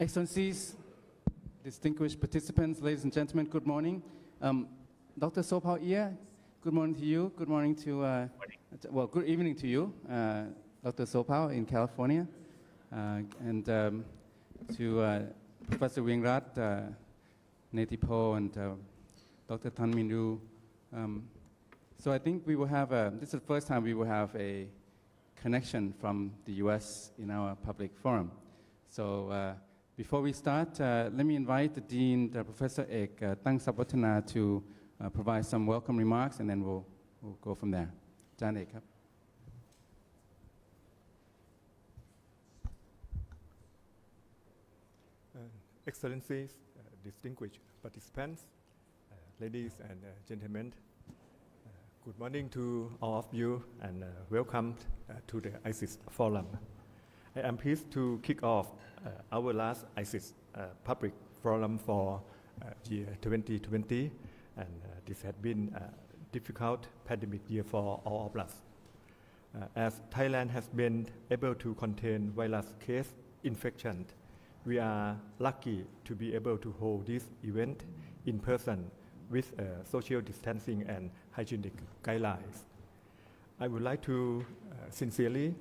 Excellencies, distinguished participants, ladies and gentlemen, good morning. Dr. Sopao Ia, good morning to you. Good morning to, well, good evening to you, Dr. Sopao in California, and to Professor Wingrat, Netipo, and Dr. Tan Min Ru. So I think we will have this is the first time we will have a connection from the US in our public forum. So before we start, let me invite the Dean, Professor Ek Tang Sapwatana, to provide some welcome remarks, and then we'll go from there. Jan Ek. Excellencies, distinguished participants, ladies and gentlemen, good morning to all of you, and welcome to the ISIS Forum. I am pleased to kick off our last ISIS public forum for year 2020, and this has been a difficult pandemic year for all of us. As Thailand has been able to contain virus case infection, we are lucky to be able to hold this event in person with social distancing and hygienic guidelines. I would like to sincerely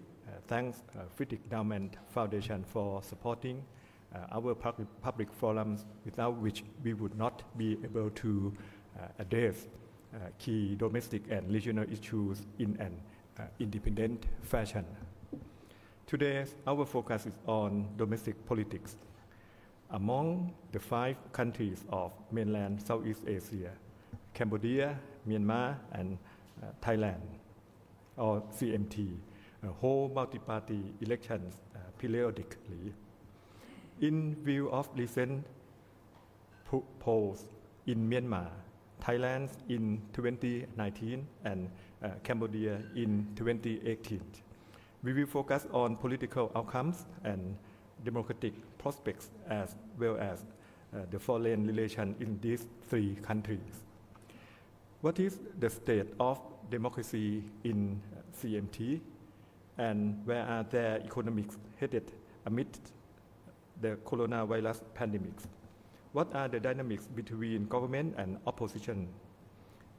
thank Friedrich Naumann Foundation for supporting our public forums, without which we would not be able to address key domestic and regional issues in an independent fashion. Today, our focus is on domestic politics. Among the 5 countries of mainland Southeast Asia, Cambodia, Myanmar, and Thailand, or CMT, hold multiparty elections periodically. In view of recent polls in Myanmar, Thailand in 2019, and Cambodia in 2018, we will focus on political outcomes and democratic prospects, as well as the foreign relations in these 3 countries. What is the state of democracy in CMT, and where are their economics headed amidst the coronavirus pandemic? What are the dynamics between government and opposition?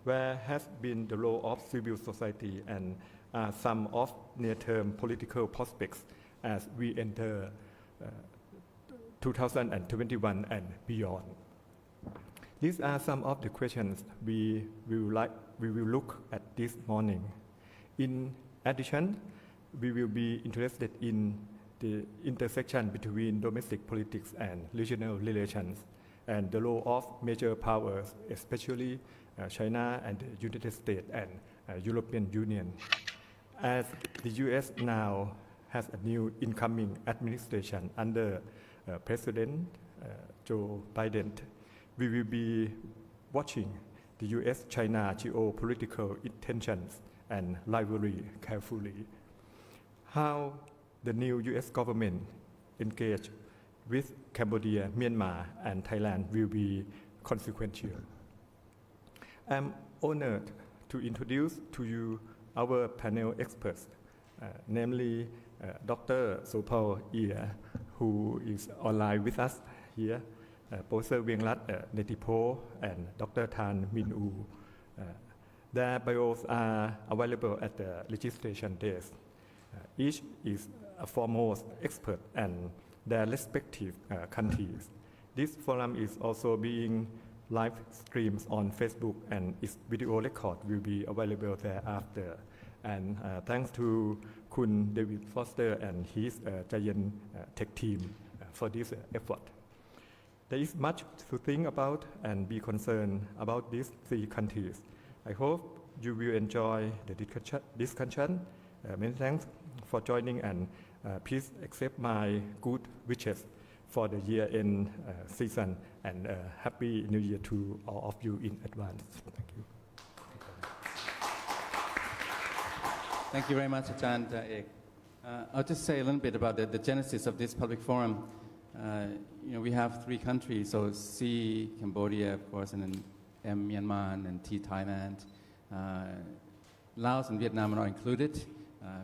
Where has been the role of civil society, and are some of near-term political prospects as we enter 2021 and beyond? These are some of the questions we will look at this morning. In addition, we will be interested in the intersection between domestic politics and regional relations, and the role of major powers, especially China and the United States and European Union. As the US now has a new incoming administration under President Joe Biden, we will be watching the US-China geopolitical tensions and rivalry carefully. How the new US government engage with Cambodia, Myanmar, and Thailand will be consequential. I'm honored to introduce to you our panel experts, namely Dr. Sopao Ia, who is online with us here, Professor Wingrat Netipo, and Dr. Tan Min Ru. Their bios are available at the registration desk. Each is a foremost expert in their respective countries. This forum is also being live streamed on Facebook, and its video record will be available thereafter. And thanks to Kun David Foster and his giant tech team for this effort. There is much to think about and be concerned about these 3 countries. I hope you will enjoy the discussion. Many thanks for joining, and please accept my good wishes for the year-end season, and Happy New Year to all of you in advance. Thank you. Thank you very much, Ajahn Ek. I'll just say a little bit about the genesis of this public forum. We have 3 countries, so C, Cambodia, of course, and then M, Myanmar, and T, Thailand. Laos and Vietnam are not included,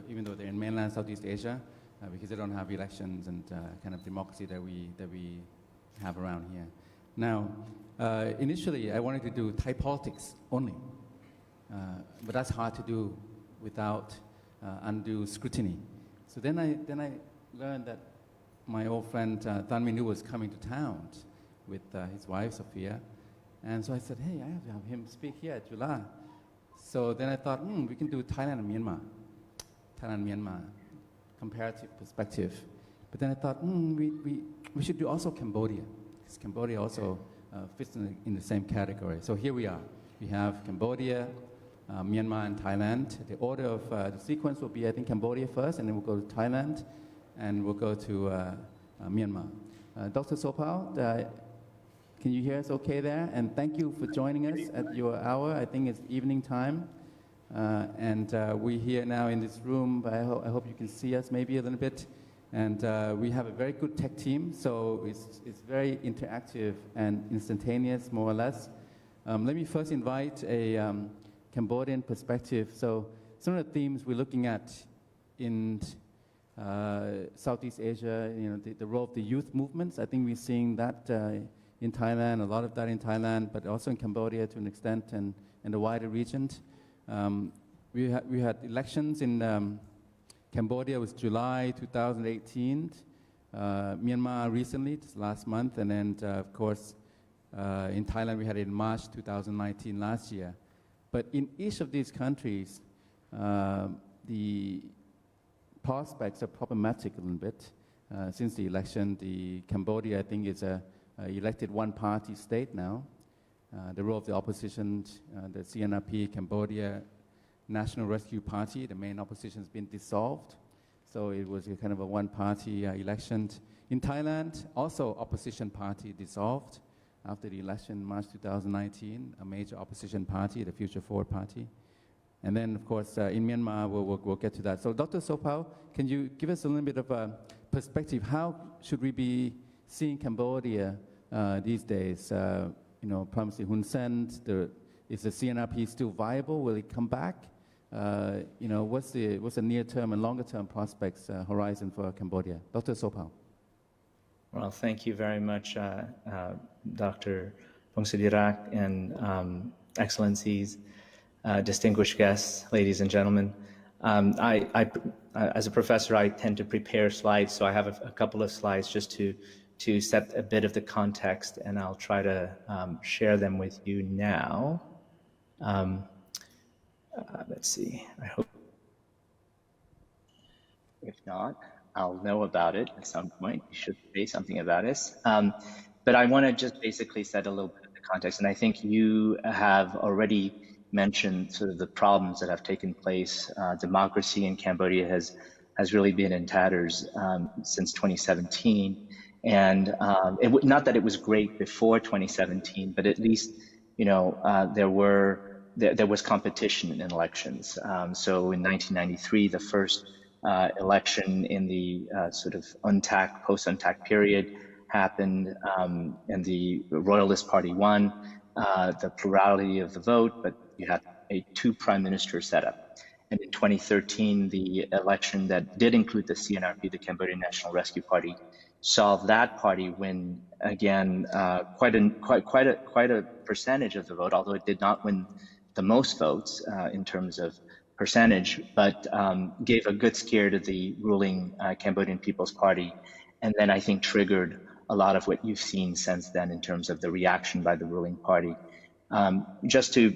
even though they're in mainland Southeast Asia. because they don't have elections and kind of democracy that we have around here. Now, initially, I wanted to do Thai politics only, but that's hard to do without undue scrutiny. So then I learned that my old friend Tan Min was coming to town with his wife, Sophia. And so I said, hey, I have to have him speak here at July. So then I thought, we can do Thailand and Myanmar. Thailand and Myanmar, comparative perspective. But then I thought, we should do also Cambodia, because Cambodia also fits in the same category. So here we are. We have Cambodia, Myanmar and Thailand. The order of the sequence will be, I think, Cambodia first, and then we'll go to Thailand, and we'll go to Myanmar. Dr. Sopal, can you hear us okay there? And thank you for joining us at your hour. I think it's evening time. And we're here now in this room. I hope you can see us maybe a little bit. And we have a very good tech team, so it's very interactive and instantaneous, more or less. Let me first invite a Cambodian perspective. So some of the themes we're looking at in Southeast Asia, the role of the youth movements. I think we're seeing that in Thailand, a lot of that in Thailand, but also in Cambodia to an extent, and the wider region. We had elections in Cambodia was July 2018, Myanmar recently, just last month, and then of course in Thailand we had it in March 2019 last year. But in each of these countries, the prospects are problematic a little bit since the election. The Cambodia, I think, is a elected one-party state now. The role of the opposition, the CNRP, Cambodia National Rescue Party, the main opposition has been dissolved. So it was a kind of a one-party election. In Thailand, also opposition party dissolved after the election in March 2019, a major opposition party, the Future Forward Party. And then, of course, in Myanmar, we'll get to that. So Dr. Sopal, can you give us a little bit of a perspective? How should we be seeing Cambodia these days? Prime Minister Hun Sen, is the CNRP still viable? Will it come back? What's the near-term and longer-term prospects, horizon for Cambodia? Dr. Sopal. Well, thank you very much, Dr. Phongsadirach and Excellencies, distinguished guests, ladies and gentlemen. As a professor, I tend to prepare slides, so I have a couple of slides just to set a bit of the context, and I'll try to share them with you now. Let's see, I hope. If not, I'll know about it at some point. You should say something about this. But I want to just basically set a little bit of the context, and I think you have already mentioned sort of the problems that have taken place. Democracy in Cambodia has really been in tatters since 2017. And not that it was great before 2017, but at least, there was competition in elections. So in 1993, the first election in the sort of post-UNTAC period happened, and the Royalist Party won the plurality of the vote, but you had a two-prime minister setup. And in 2013, the election that did include the CNRP, the Cambodian National Rescue Party, saw that party win again quite a percentage of the vote, although it did not win the most votes in terms of percentage, but gave a good scare to the ruling Cambodian People's Party, and then I think triggered a lot of what you've seen since then in terms of the reaction by the ruling party. Just to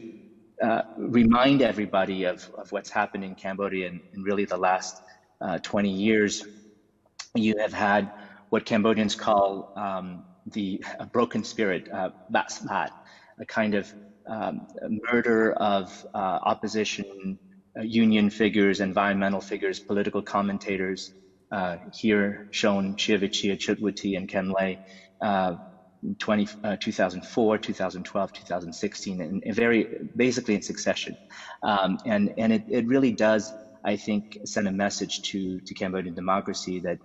remind everybody of what's happened in Cambodia in really the last 20 years, you have had what Cambodians call a broken spirit, a kind of murder of opposition, union figures, environmental figures, political commentators, here shown Chiavichia, Chutwuti, and Kemlay, 2004, 2012, 2016, and basically in succession. And it really does, I think, send a message to Cambodian democracy that,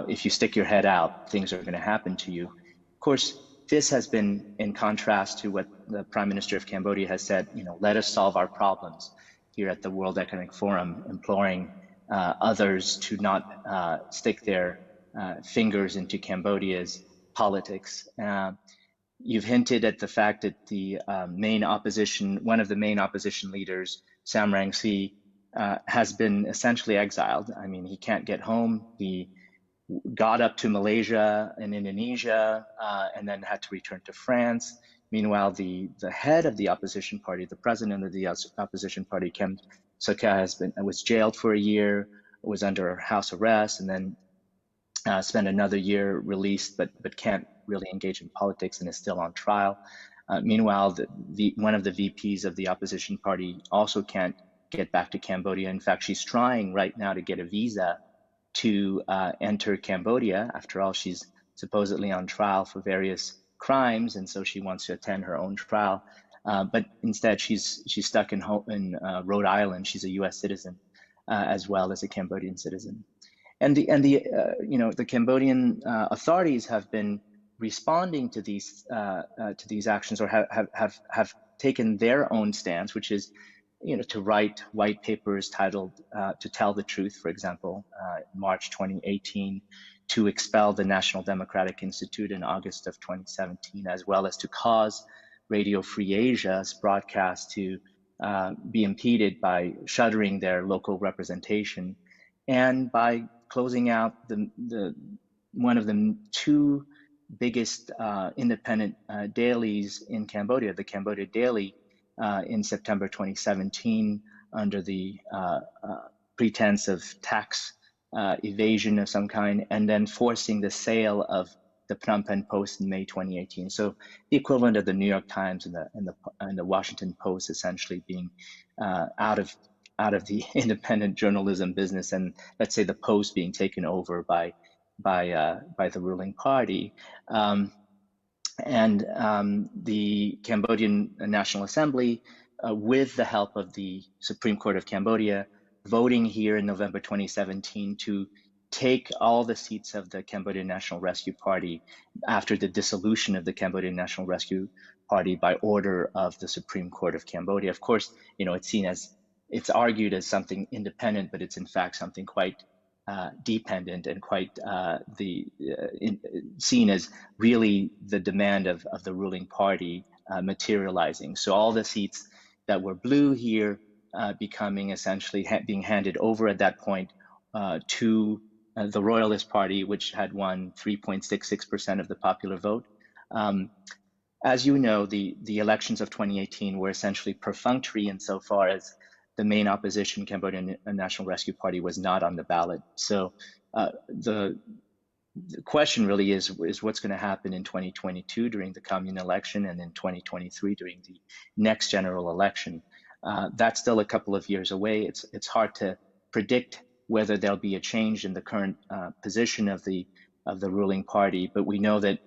if you stick your head out, things are going to happen to you. Of course, this has been in contrast to what the Prime Minister of Cambodia has said, let us solve our problems here at the World Economic Forum, imploring others to not stick their fingers into Cambodia's politics. You've hinted at the fact that the one of the main opposition leaders, Sam Rainsy, has been essentially exiled. I mean, he can't get home. He got up to Malaysia and Indonesia, and then had to return to France. Meanwhile, the head of the opposition party, the president of the opposition party, Kem Sokha, was jailed for a year, was under house arrest, and then spent another year released, but can't really engage in politics and is still on trial. Meanwhile, one of the VPs of the opposition party also can't get back to Cambodia. In fact, she's trying right now to get a visa to enter Cambodia. After all, she's supposedly on trial for various crimes, and so she wants to attend her own trial. But instead, she's stuck in Rhode Island. She's a U.S. citizen as well as a Cambodian citizen. And the Cambodian authorities have been responding to these actions, or have taken their own stance, which is, to write white papers titled "To Tell the Truth," for example, March 2018, to expel the National Democratic Institute in August of 2017, as well as to cause Radio Free Asia's broadcast to be impeded by shuttering their local representation, and by closing out one of the two biggest independent dailies in Cambodia, the Cambodia Daily, in September 2017, under the pretense of tax evasion of some kind, and then forcing the sale of the Phnom Penh Post in May 2018. So the equivalent of the New York Times and the Washington Post essentially being out of the independent journalism business, and let's say the Post being taken over by the ruling party. The Cambodian National Assembly, with the help of the Supreme Court of Cambodia, voting here in November 2017 to take all the seats of the Cambodian National Rescue Party after the dissolution of the Cambodian National Rescue Party by order of the Supreme Court of Cambodia. Of course, it's argued as something independent, but it's in fact something quite dependent and quite seen as really the demand of the ruling party materializing. So all the seats that were blue here becoming essentially being handed over at that point to the Royalist Party, which had won 3.66% of the popular vote. As you know, the elections of 2018 were essentially perfunctory insofar as the main opposition, Cambodian National Rescue Party, was not on the ballot. So the question really is what's going to happen in 2022 during the commune election, and in 2023 during the next general election. That's still a couple of years away. It's hard to predict whether there'll be a change in the current position of the ruling party, but we know that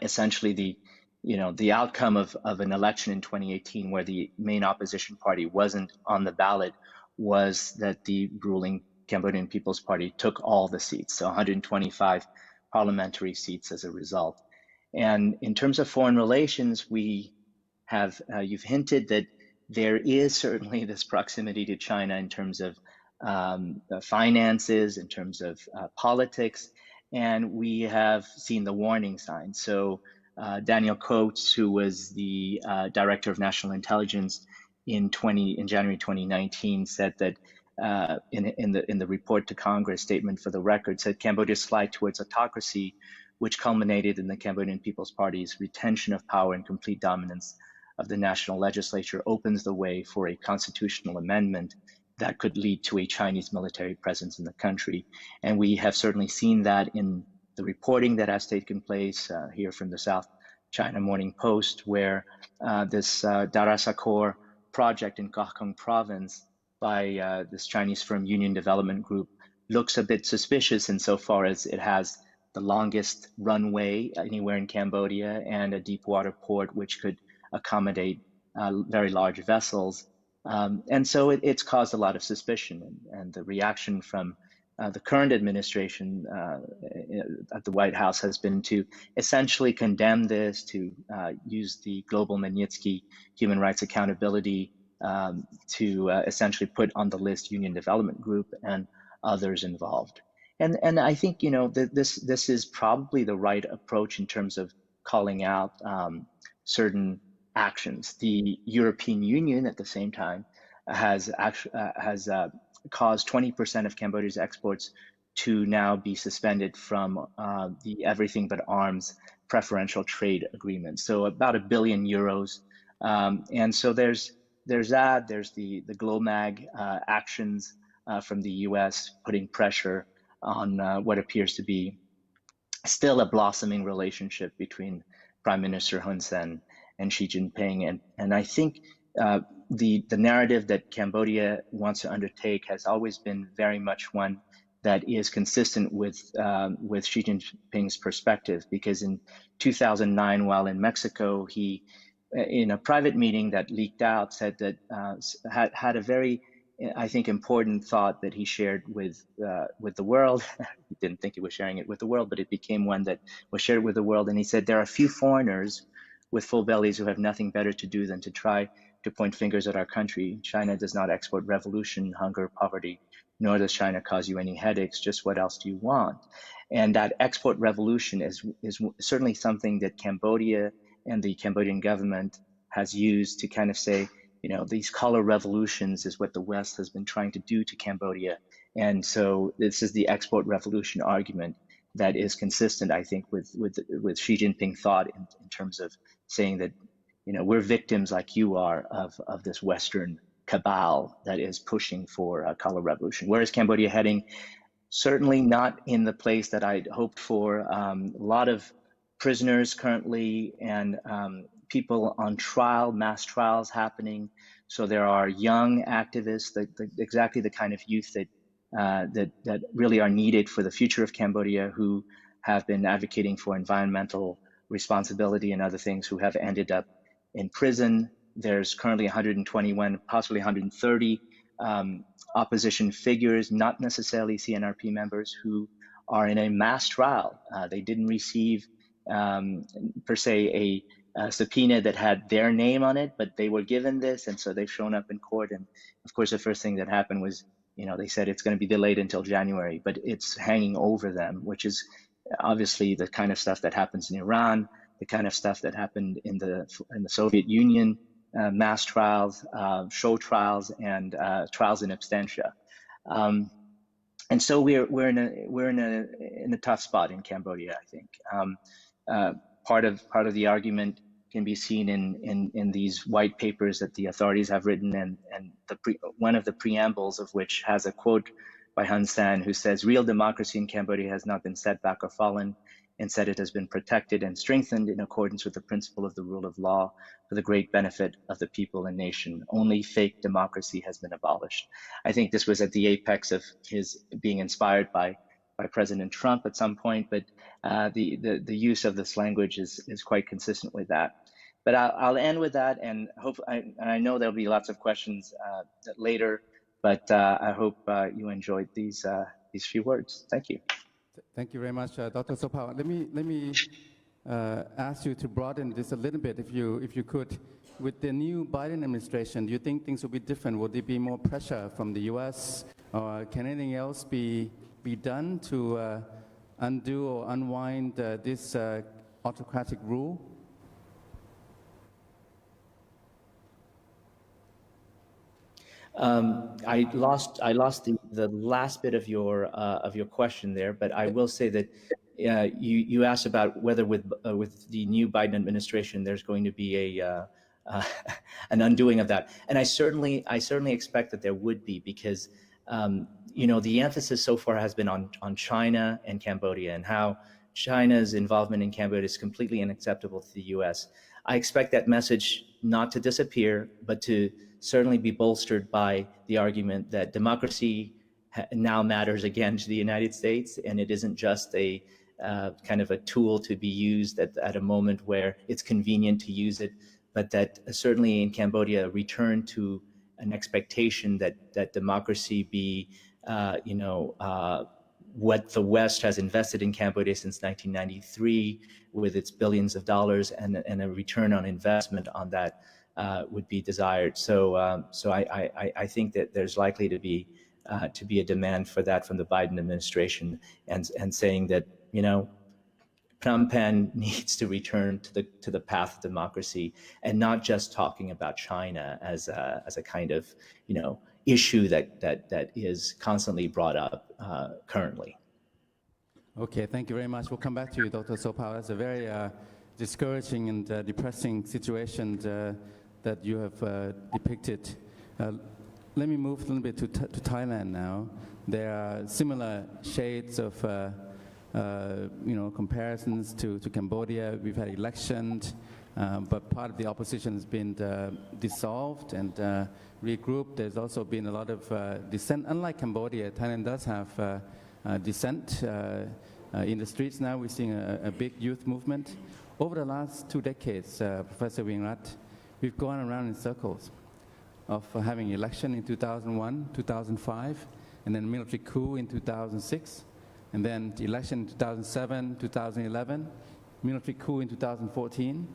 essentially the outcome of an election in 2018 where the main opposition party wasn't on the ballot was that the ruling Cambodian People's Party took all the seats, so 125 parliamentary seats as a result. And in terms of foreign relations, we have, you've hinted that there is certainly this proximity to China in terms of finances, in terms of politics, and we have seen the warning signs. So Daniel Coates, who was the Director of National Intelligence in January 2019, said that in the report to Congress, statement for the record, said Cambodia's slide towards autocracy, which culminated in the Cambodian People's Party's retention of power and complete dominance of the national legislature, opens the way for a constitutional amendment that could lead to a Chinese military presence in the country. And we have certainly seen that in the reporting that has taken place here from the South China Morning Post, where this Darasakor project in Kakhong province by this Chinese firm Union Development Group looks a bit suspicious insofar as it has the longest runway anywhere in Cambodia and a deep water port which could accommodate very large vessels. And so it's caused a lot of suspicion, and the reaction from the current administration at the White House has been to essentially condemn this, to use the Global Magnitsky Human Rights Accountability to essentially put on the list Union Development Group and others involved. And I think, you know, this is probably the right approach in terms of calling out certain actions. The European Union, at the same time, has caused 20% of Cambodia's exports to now be suspended from the everything but arms preferential trade agreement. So about €1 billion. And so there's that. There's the GLOMAG actions from the U.S. putting pressure on what appears to be still a blossoming relationship between Prime Minister Hun Sen and Xi Jinping. And I think the narrative that Cambodia wants to undertake has always been very much one that is consistent with Xi Jinping's perspective, because in 2009, while in Mexico, he, in a private meeting that leaked out, said that had a very, I think, important thought that he shared with the world. He didn't think he was sharing it with the world, but it became one that was shared with the world. And he said, there are a few foreigners with full bellies who have nothing better to do than to try to point fingers at our country. China does not export revolution, hunger, poverty, nor does China cause you any headaches. Just what else do you want? And that export revolution is certainly something that Cambodia and the Cambodian government has used to kind of say, you know, these color revolutions is what the West has been trying to do to Cambodia. And so this is the export revolution argument that is consistent, I think, with Xi Jinping thought in terms of saying that, you know, we're victims like you are of this Western cabal that is pushing for a color revolution. Where is Cambodia heading? Certainly not in the place that I'd hoped for. A lot of prisoners currently and people on trial, mass trials happening. So there are young activists, exactly the kind of youth that really are needed for the future of Cambodia, who have been advocating for environmental responsibility and other things, who have ended up in prison. There's currently 121, possibly 130 opposition figures, not necessarily CNRP members, who are in a mass trial. They didn't receive, per se, a subpoena that had their name on it, but they were given this, and so they've shown up in court. And of course, the first thing that happened was, you know, they said it's going to be delayed until January, but it's hanging over them, which is obviously the kind of stuff that happens in Iran, the kind of stuff that happened in the Soviet Union, mass trials, show trials, and trials in absentia. And so we're in a tough spot in Cambodia, I think. Part of the argument can be seen in these white papers that the authorities have written, and one of the preambles of which has a quote by Hun Sen, who says, "Real democracy in Cambodia has not been set back or fallen. Instead, it has been protected and strengthened in accordance with the principle of the rule of law for the great benefit of the people and nation. Only fake democracy has been abolished." I think this was at the apex of his being inspired by President Trump at some point, but the use of this language is quite consistent with that. But I'll end with that, and I know there'll be lots of questions later, but I hope you enjoyed these few words. Thank you. Thank you very much, Dr. Sopao. Let me ask you to broaden this a little bit, if you could. With the new Biden administration, do you think things will be different? Will there be more pressure from the U.S., or can anything else be done to undo or unwind this autocratic rule? I lost the last bit of your question there, but I will say that you asked about whether with the new Biden administration there's going to be an undoing of that, and I certainly expect that there would be, because you know, the emphasis so far has been on China and Cambodia, and how China's involvement in Cambodia is completely unacceptable to the U.S. I expect that message not to disappear, but to certainly be bolstered by the argument that democracy now matters again to the United States, and it isn't just a kind of a tool to be used at a moment where it's convenient to use it, but that certainly in Cambodia, a return to an expectation that democracy be, you know, what the West has invested in Cambodia since 1993 with its billions of dollars, and a return on investment on that desired. So I think that there's likely to be a demand for that from the Biden administration, and saying that, Phnom Penh needs to return to the path of democracy, and not just talking about China as a kind of issue that is constantly brought up currently. Okay, thank you very much. We'll come back to you, Dr. Sopao. It's a very discouraging and depressing situation that you have depicted. Let me move a little bit to Thailand now. There are similar shades of comparisons to Cambodia. We've had elections, but part of the opposition has been dissolved and regrouped. There's also been a lot of dissent. Unlike Cambodia, Thailand does have dissent in the streets now. We're seeing a big youth movement. Over the last 2 decades, Professor Wingrat, we've gone around in circles of having election in 2001, 2005, and then military coup in 2006, and then the election in 2007, 2011, military coup in 2014,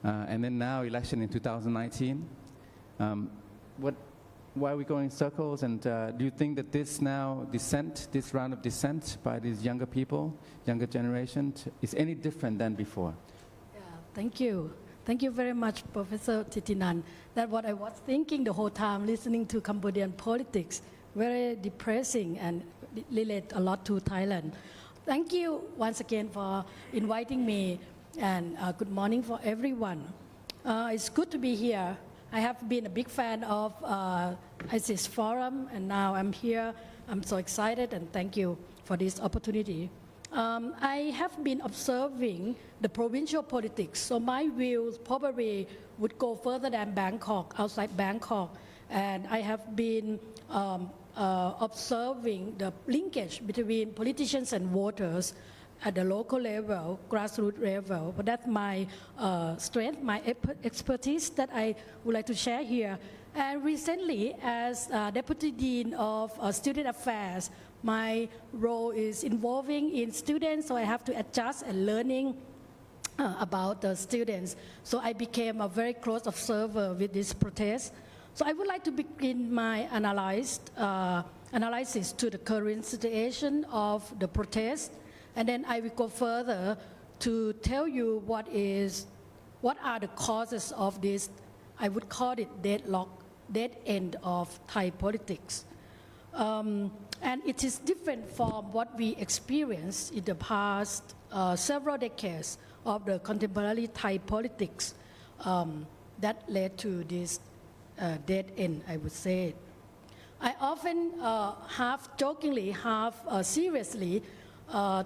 and then now election in 2019. Why are we going in circles? And do you think that this round of dissent by these younger people, younger generation, is any different than before? Yeah, thank you. Thank you very much, Professor Thitinan. That's what I was thinking the whole time listening to Cambodian politics. Very depressing and relate a lot to Thailand. Thank you once again for inviting me, and good morning for everyone. It's good to be here. I have been a big fan of ISIS Forum, and now I'm here. I'm so excited, and thank you for this opportunity. I have been observing the provincial politics, so my views probably would go further than Bangkok, outside Bangkok, and I have been observing the linkage between politicians and voters at the local level, grassroots level. But that's my strength, my expertise that I would like to share here. And recently, as Deputy Dean of Student Affairs, my role is involving in students, so I have to adjust and learning about the students. So I became a very close observer with this protest. So I would like to begin my analysis to the current situation of the protest, and then I will go further to tell you what are the causes of this, I would call it dead end of Thai politics. And it is different from what we experienced in the past several decades of the contemporary Thai politics that led to this dead end, I would say. I often half jokingly, half seriously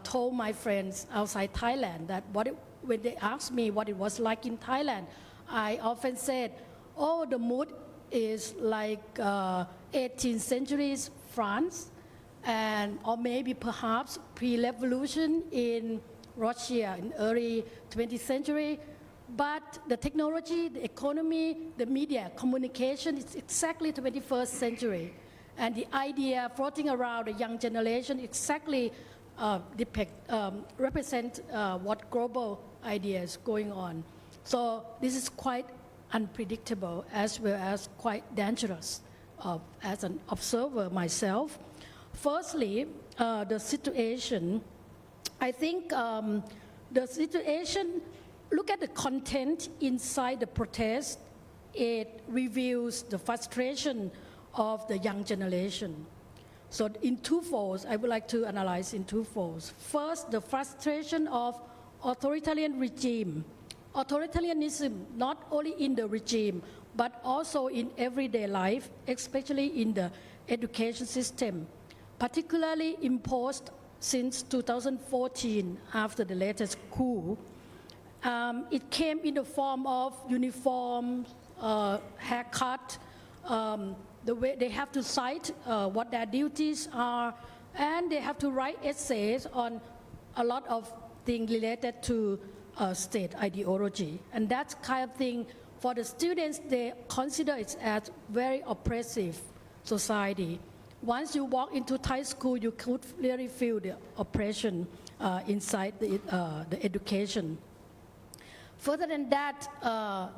told my friends outside Thailand that when they asked me what it was like in Thailand, I often said, oh, the mood is like 18th century France, or maybe perhaps pre-revolution in Russia in early 20th century. But the technology, the economy, the media, communication is exactly 21st century. And the idea floating around the young generation exactly represent what global ideas going on. So this is quite unpredictable as well as quite dangerous as an observer myself. Firstly, the situation, I think the situation, look at the content inside the protest, it reveals the frustration of the young generation. So in two folds, I would like to analyze in two folds. First, the frustration of authoritarian regime. Authoritarianism, not only in the regime, but also in everyday life, especially in the education system, particularly imposed since 2014 after the latest coup. It came in the form of uniform, haircut, the way they have to cite what their duties are, and they have to write essays on a lot of things related to state ideology. And that kind of thing, for the students, they consider it as very oppressive society. Once you walk into Thai school, you could really feel the oppression inside the education. Further than that,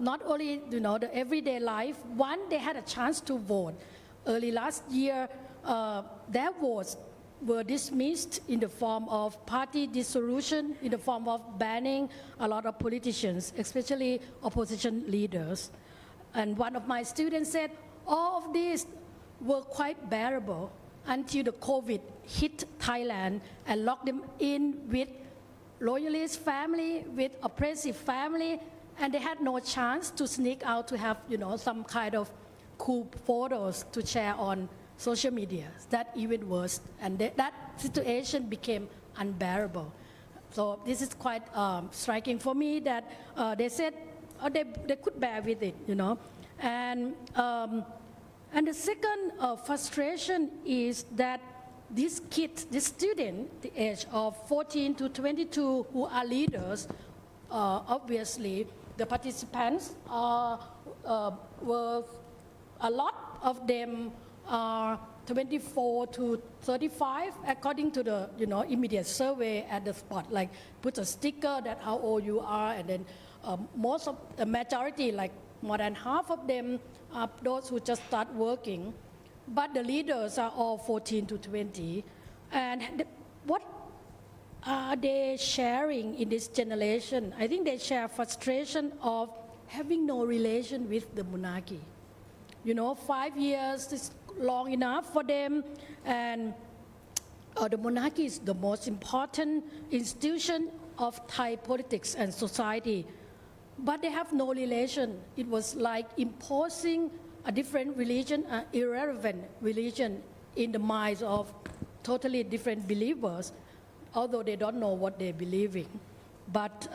not only the everyday life, they had a chance to vote. Early last year, their votes were dismissed in the form of party dissolution, in the form of banning a lot of politicians, especially opposition leaders. And one of my students said, all of these were quite bearable until the COVID hit Thailand and locked them in with loyalist family, with oppressive family, and they had no chance to sneak out to have some kind of cool photos to share on social media. That even worse, and that situation became unbearable. So this is quite striking for me that they said they could bear with it, And the second frustration is that these kids, this student, the age of 14 to 22, who are leaders, obviously the participants were, a lot of them are 24 to 35, according to the immediate survey at the spot, like put a sticker that how old you are, and then most of the majority, like more than half of them, are those who just start working. But the leaders are all 14 to 20. And what are they sharing in this generation? I think they share frustration of having no relation with the monarchy. 5 years is long enough for them, and the monarchy is the most important institution of Thai politics and society. But they have no relation. It was like imposing a different religion, an irrelevant religion in the minds of totally different believers, although they don't know what they believe in. But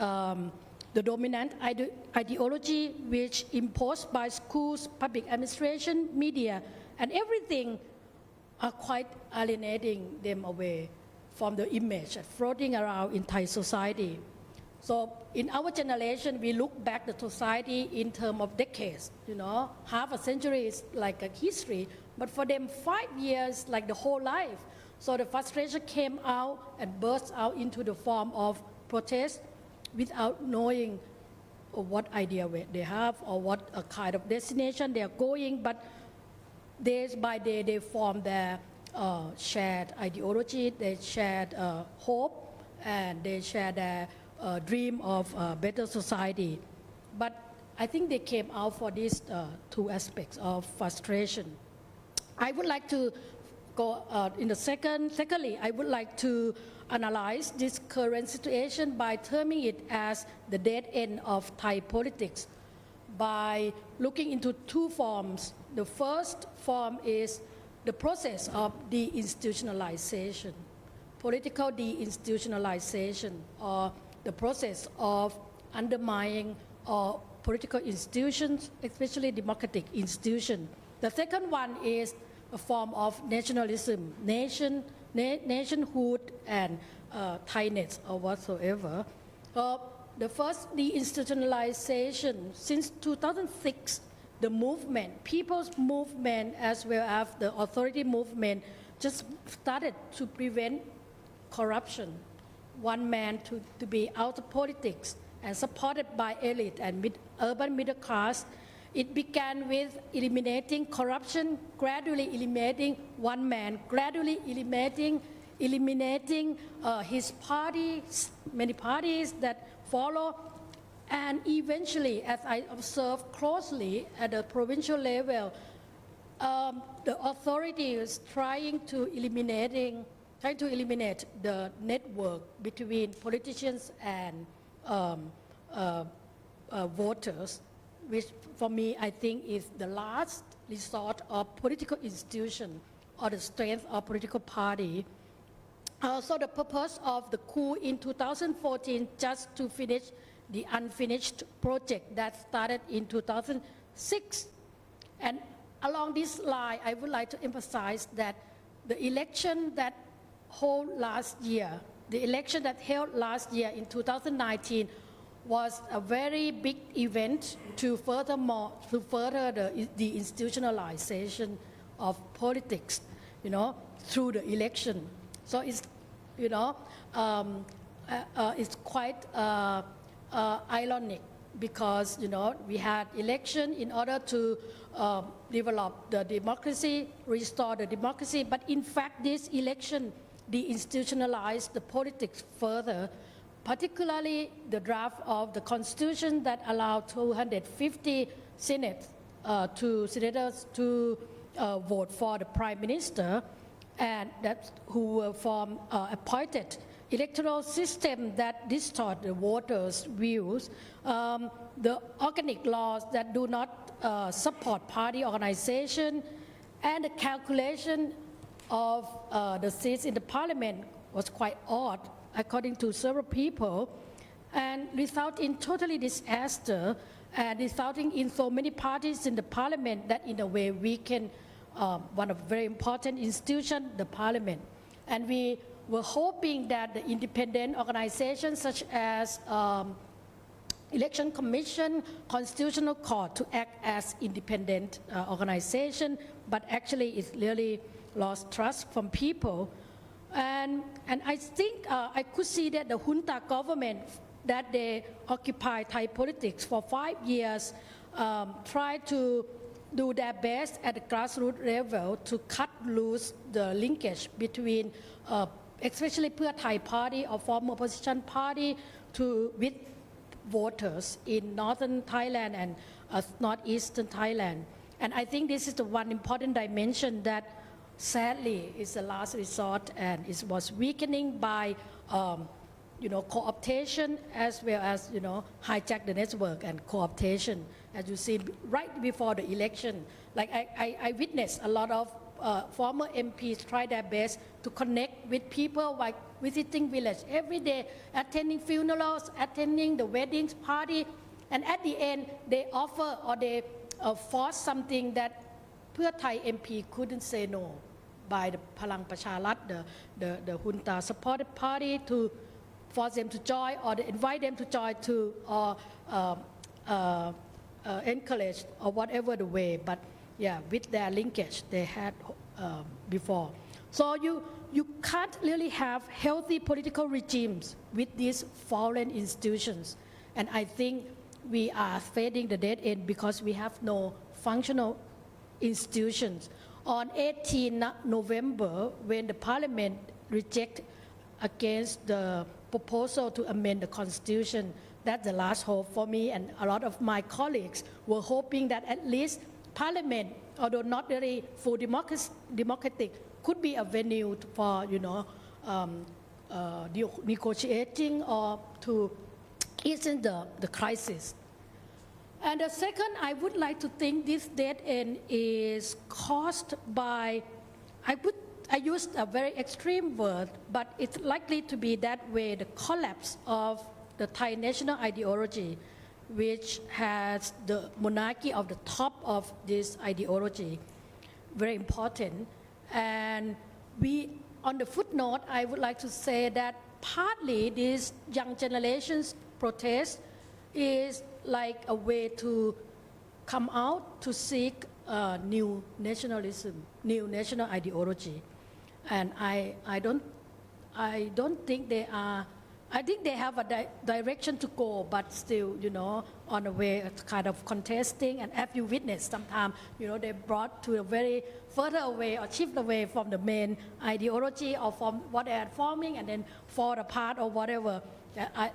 the dominant ideology which imposed by schools, public administration, media, and everything are quite alienating them away from the image floating around in Thai society. So in our generation, we look back the society in terms of decades, half a century is like a history, but for them 5 years, like the whole life. So the frustration came out and burst out into the form of protest without knowing what idea they have or what a kind of destination they are going, but day by day they form their shared ideology, they shared hope, and they share their dream of a better society. But I think they came out for these two aspects of frustration. I would like to go secondly, I would like to analyze this current situation by terming it as the dead end of Thai politics by looking into two forms. The first form is the process of deinstitutionalization, political deinstitutionalization, or the process of undermining political institutions, especially democratic institutions. The second one is a form of nationalism, nationhood, and Thainess, or whatsoever. The first deinstitutionalization, since 2006, the movement, people's movement, as well as the authority movement, just started to prevent corruption. One man to be out of politics and supported by elite and urban middle class. It began with eliminating corruption, gradually eliminating one man, gradually eliminating his party, many parties that follow, and eventually, as I observed closely at the provincial level, the authorities trying to eliminate the network between politicians and voters, which for me I think is the last resort of political institution or the strength of political party. So the purpose of the coup in 2014 just to finish the unfinished project that started in 2006. And along this line, I would like to emphasize that the election that held last year in 2019 was a very big event to further the institutionalization of politics, through the election. So it's, it's quite ironic because we had election in order to develop the democracy, restore the democracy. But in fact, this election deinstitutionalized the politics further, particularly the draft of the constitution that allowed 250 senators to vote for the prime minister, and that who were from appointed electoral system that distort the voters' views, the organic laws that do not support party organization, and the calculation of the seats in the parliament was quite odd, according to several people, and resulted in totally disaster, and resulting in so many parties in the parliament that in a way weaken one of the very important institutions, the parliament. And we were hoping that the independent organizations such as Election Commission, Constitutional Court to act as independent organization, but actually it's really lost trust from people. And I think I could see that the junta government, that they occupy Thai politics for 5 years, tried to do their best at the grassroots level to cut loose the linkage between especially Pheu Thai party or former opposition party with voters in northern Thailand and northeastern Thailand. And I think this is the one important dimension that sadly is the last resort, and it was weakening by co-optation as well as hijack the network and co-optation, as you see right before the election. Like I witnessed a lot of former MPs try their best to connect with people, like visiting village every day, attending funerals, attending the weddings party, and at the end they offer or they force something that Pheu Thai MP couldn't say no, by the Palang Pracharat, the junta supported party, to force them to join or to invite them to join to encourage or whatever the way, but yeah, with their linkage they had before. So you can't really have healthy political regimes with these fallen institutions. And I think we are facing the dead end because we have no functional institutions. On 18 November, when the parliament rejected against the proposal to amend the constitution, that's the last hope for me, and a lot of my colleagues were hoping that at least parliament, although not really full democratic, could be a venue for negotiating or to ease the crisis. And the second, I would like to think this dead end is caused by, I used a very extreme word, but it's likely to be that way, the collapse of the Thai national ideology, which has the monarchy of the top of this ideology, very important. And on the footnote, I would like to say that partly this young generation's protest is like a way to come out to seek new nationalism, new national ideology. And I don't think they are, I think they have a direction to go, but still, on a way of kind of contesting. And as you witness, sometimes, they brought to a very further away or shift away from the main ideology or from what they are forming and then fall apart or whatever.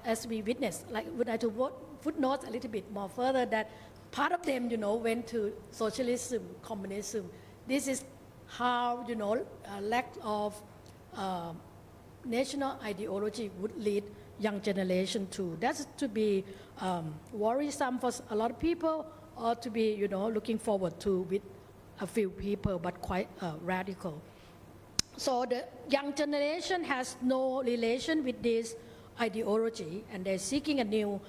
As we witness, like would I to footnote a little bit more further that part of them, went to socialism, communism. This is how, lack of national ideology would lead young generation to. That's to be worrisome for a lot of people, or to be, looking forward to with a few people, but quite radical. So the young generation has no relation with this ideology, and they're seeking a new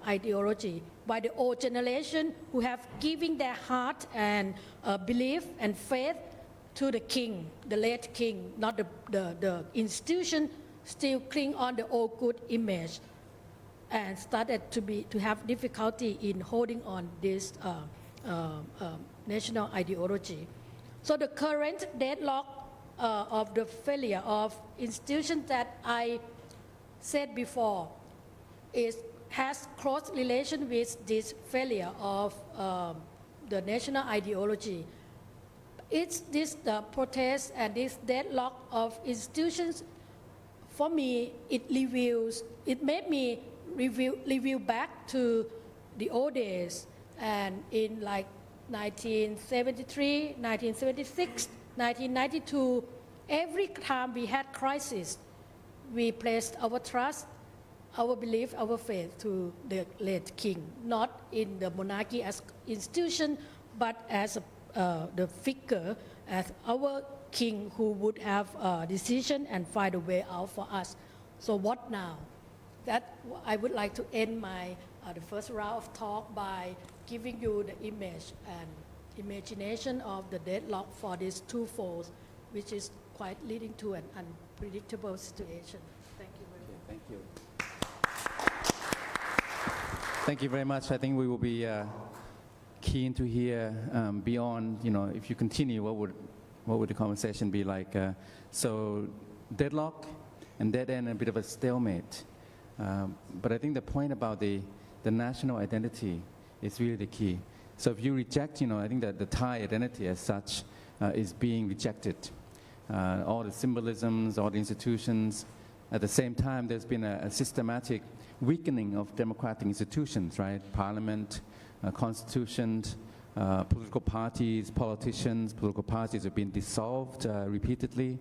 ideology. By the old generation who have given their heart and belief and faith to the king, the late king, not the institution, still cling on the old good image, and started to have difficulty in holding on this national ideology. So the current deadlock of the failure of institutions that I said before is has close relation with this failure of the national ideology. It's this the protest and this deadlock of institutions. For me, it made me review back to the old days, and in like 1973, 1976, 1992, every time we had crisis, we placed our trust, our belief, our faith to the late king, not in the monarchy as institution, but as the figure, as our king who would have a decision and find a way out for us. So what now? That I would like to end my the first round of talk by giving you the image and imagination of the deadlock for these two foes, which is quite leading to an unpredictable situation. Thank you very much. Thank you. Thank you very much. I think we will be keen to hear beyond, if you continue, what would the conversation be like? So deadlock and dead end, a bit of a stalemate. But I think the point about the national identity is really the key. So if you reject, I think that the Thai identity as such is being rejected. All the symbolisms, all the institutions. At the same time, there's been a systematic weakening of democratic institutions, right? Parliament, constitutions, political parties, politicians, political parties have been dissolved repeatedly.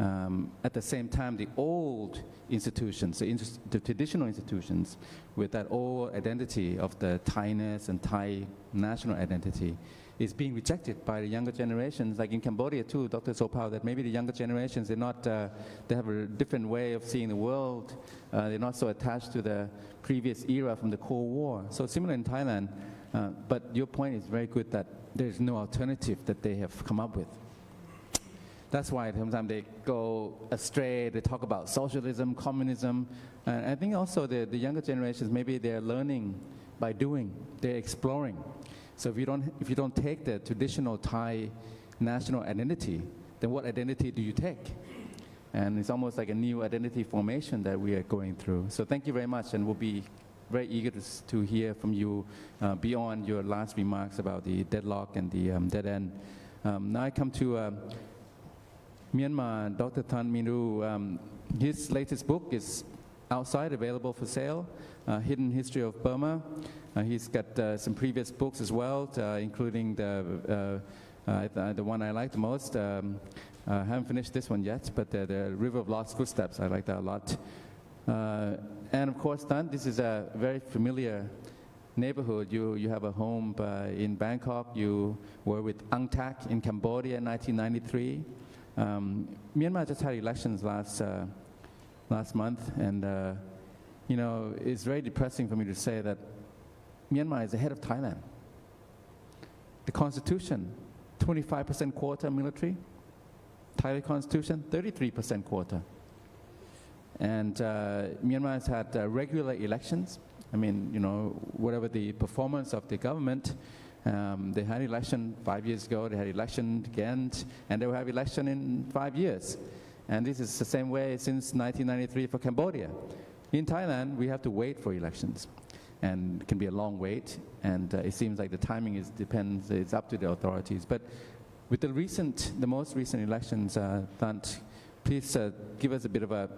At the same time, the old institutions, the traditional institutions with that old identity of the Thainess and Thai national identity is being rejected by the younger generations, like in Cambodia too, Dr. Sopao, that maybe the younger generations, they have a different way of seeing the world. They're not so attached to the previous era from the Cold War. So similar in Thailand, but your point is very good that there's no alternative that they have come up with. That's why sometimes they go astray, they talk about socialism, communism, and I think also the younger generations, maybe they're learning by doing, they're exploring. So if you don't take the traditional Thai national identity, then what identity do you take? And it's almost like a new identity formation that we are going through. So thank you very much, and we'll be very eager to hear from you beyond your last remarks about the deadlock and the dead end. Now I come to Myanmar, Dr. Than Minru. His latest book is outside, available for sale, Hidden History of Burma. He's got some previous books as well, including the one I like the most. I haven't finished this one yet, but the River of Lost Footsteps, I like that a lot. And of course, Than, this is a very familiar neighborhood. You have a home in Bangkok. You were with Ang Tak in Cambodia in 1993. Myanmar just had elections last month, and it's very depressing for me to say that Myanmar is ahead of Thailand. The constitution, 25% quota military. Thai constitution, 33% quota. And Myanmar has had regular elections. I mean, whatever the performance of the government, they had election 5 years ago, they had election again, and they will have election in 5 years. And this is the same way since 1993 for Cambodia. In Thailand, we have to wait for elections, and it can be a long wait, and it seems like the timing depends, it's up to the authorities. But with the most recent elections, Than, please give us a bit of a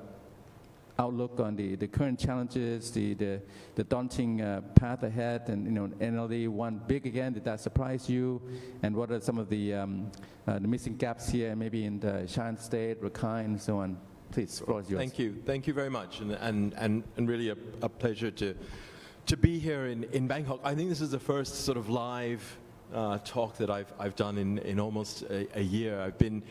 outlook on the current challenges, the daunting path ahead, and NLD won big again. Did that surprise you? And what are some of the missing gaps here, maybe in the Shan State, Rakhine, and so on? Please, floor is yours. Thank you very much, and really a pleasure to be here in Bangkok. I think this is the first sort of live talk that I've done in almost a year. I've been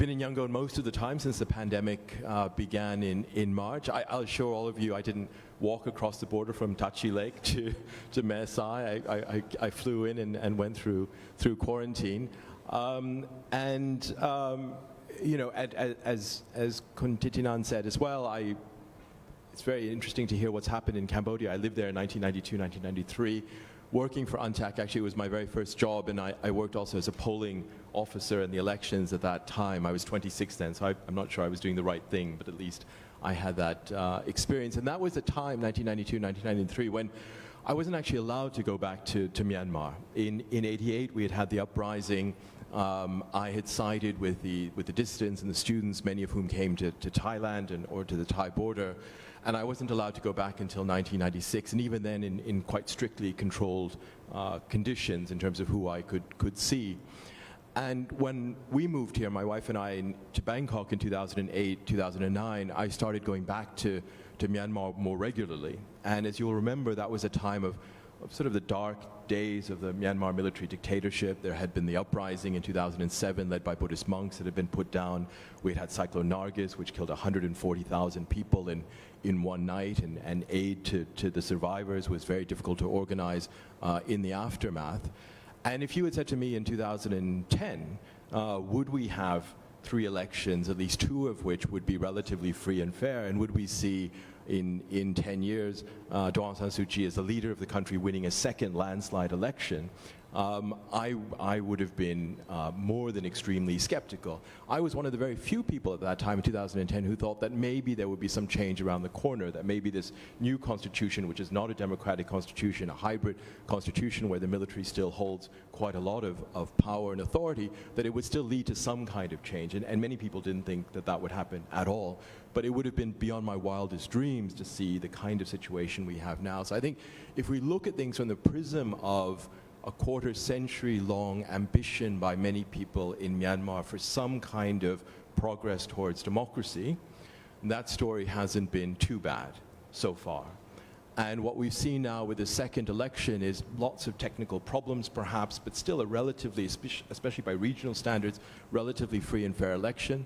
in Yangon most of the time since the pandemic began in March. I'll assure all of you I didn't walk across the border from Tachi Lake to Mae Sai. I flew in and went through quarantine. As Kun Thitinan said as well, it's very interesting to hear what's happened in Cambodia. I lived there in 1992, 1993. Working for UNTAC actually was my very first job, and I worked also as a polling officer in the elections at that time. I was 26 then, so I'm not sure I was doing the right thing, but at least I had that experience. And that was the time, 1992, 1993, when I wasn't actually allowed to go back to Myanmar. In 88, we had had the uprising. I had sided with the dissidents and the students, many of whom came to Thailand or to the Thai border. And I wasn't allowed to go back until 1996, and even then in quite strictly controlled conditions in terms of who I could see. And when we moved here, my wife and I, to Bangkok in 2008, 2009, I started going back to Myanmar more regularly. And as you'll remember, that was a time of sort of the dark days of the Myanmar military dictatorship. There had been the uprising in 2007 led by Buddhist monks that had been put down. We had had Cyclone Nargis, which killed 140,000 people in one night, and aid to the survivors was very difficult to organize in the aftermath. And if you had said to me in 2010, would we have 3 elections, at least 2 of which would be relatively free and fair, and would we see in 10 years Daw Aung San Suu Kyi as the leader of the country winning a second landslide election, I would have been more than extremely skeptical. I was one of the very few people at that time in 2010 who thought that maybe there would be some change around the corner, that maybe this new constitution, which is not a democratic constitution, a hybrid constitution where the military still holds quite a lot of power and authority, that it would still lead to some kind of change. And many people didn't think that that would happen at all. But it would have been beyond my wildest dreams to see the kind of situation we have now. So I think if we look at things from the prism of a quarter-century-long ambition by many people in Myanmar for some kind of progress towards democracy, that story hasn't been too bad so far. And what we've seen now with the second election is lots of technical problems perhaps, but still a relatively, especially by regional standards, relatively free and fair election.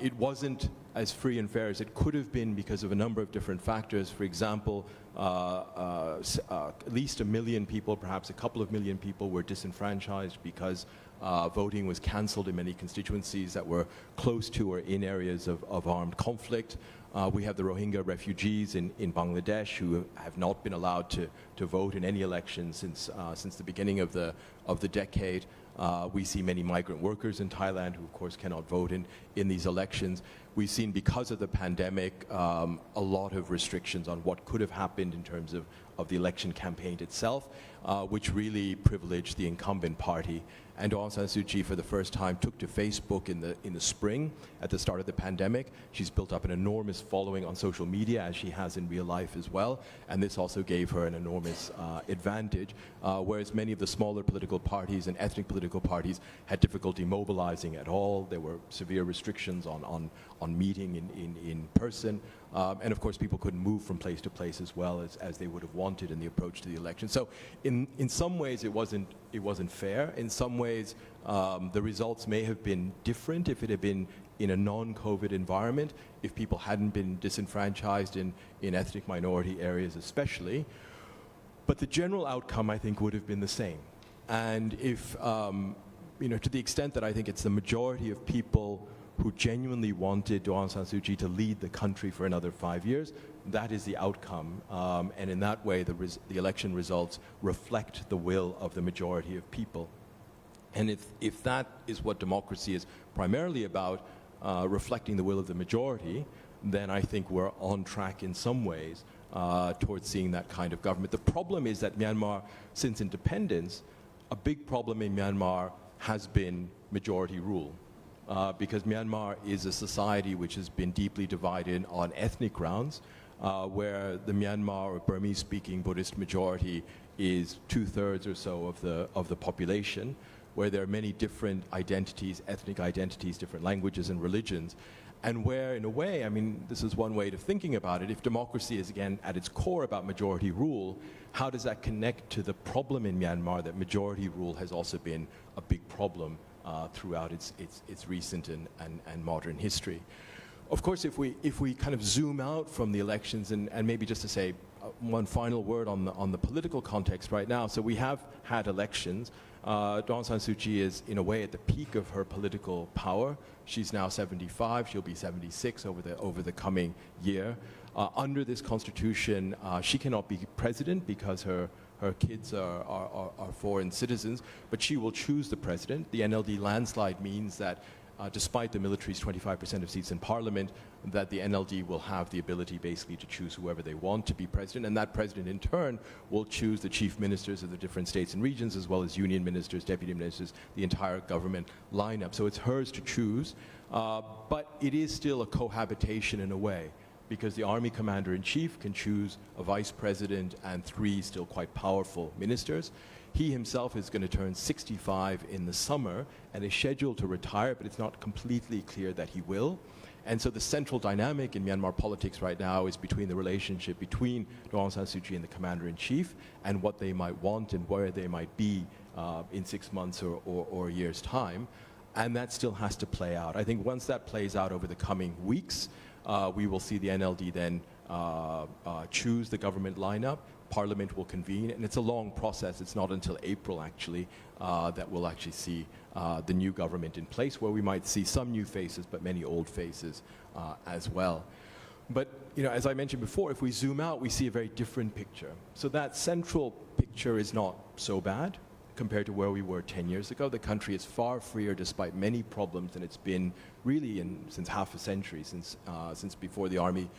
It wasn't as free and fair as it could have been because of a number of different factors. For example, at least 1 million people, perhaps a couple of million people were disenfranchised because voting was cancelled in many constituencies that were close to or in areas of armed conflict. We have the Rohingya refugees in Bangladesh who have not been allowed to vote in any election since the beginning of the decade. We see many migrant workers in Thailand who, of course, cannot vote in these elections. We've seen, because of the pandemic, a lot of restrictions on what could have happened in terms of the election campaign itself, which really privileged the incumbent party. And Daw Aung San Suu Kyi, for the first time, took to Facebook in the spring at the start of the pandemic. She's built up an enormous following on social media, as she has in real life as well. And this also gave her an enormous advantage, whereas many of the smaller political parties and ethnic political parties had difficulty mobilizing at all. There were severe restrictions on meeting in person. And of course, people couldn't move from place to place as well as they would have wanted in the approach to the election. So in some ways, it wasn't fair. In some ways, the results may have been different if it had been in a non-COVID environment, if people hadn't been disenfranchised in ethnic minority areas especially. But the general outcome, I think, would have been the same. And if, to the extent that I think it's the majority of people who genuinely wanted Daw Aung San Suu Kyi to lead the country for another 5 years, that is the outcome. And in that way, the election results reflect the will of the majority of people. And if that is what democracy is primarily about, reflecting the will of the majority, then I think we're on track in some ways towards seeing that kind of government. The problem is that Myanmar, since independence, a big problem in Myanmar has been majority rule. Because Myanmar is a society which has been deeply divided on ethnic grounds, where the Myanmar or Burmese-speaking Buddhist majority is 2/3 or so of the population, where there are many different identities, ethnic identities, different languages and religions, and where, in a way, I mean, this is one way of thinking about it, if democracy is, again, at its core about majority rule, how does that connect to the problem in Myanmar that majority rule has also been a big problem throughout its recent and modern history? Of course, if we kind of zoom out from the elections and maybe just to say one final word on the political context right now. So we have had elections. Daw Aung San Suu Kyi is, in a way, at the peak of her political power. She's now 75. She'll be 76 over the coming year. Under this constitution, she cannot be president because her kids are foreign citizens, but she will choose the president. The NLD landslide means that despite the military's 25% of seats in parliament, that the NLD will have the ability basically to choose whoever they want to be president, and that president in turn will choose the chief ministers of the different states and regions, as well as union ministers, deputy ministers, the entire government lineup. So it's hers to choose, but it is still a cohabitation in a way, because the army commander-in-chief can choose a vice president and 3 still quite powerful ministers. He himself is going to turn 65 in the summer and is scheduled to retire, but it's not completely clear that he will. And so the central dynamic in Myanmar politics right now is between the relationship between Aung San Suu Kyi and the commander-in-chief, and what they might want and where they might be in 6 months or a year's time. And that still has to play out. I think once that plays out over the coming weeks, we will see the NLD then choose the government lineup. Parliament will convene, and it's a long process. It's not until April, actually, that we'll actually see the new government in place, where we might see some new faces, but many old faces as well. But, you know, as I mentioned before, if we zoom out, we see a very different picture. So that central picture is not so bad compared to where we were 10 years ago. The country is far freer, despite many problems, than it's been really since half a century, since before the army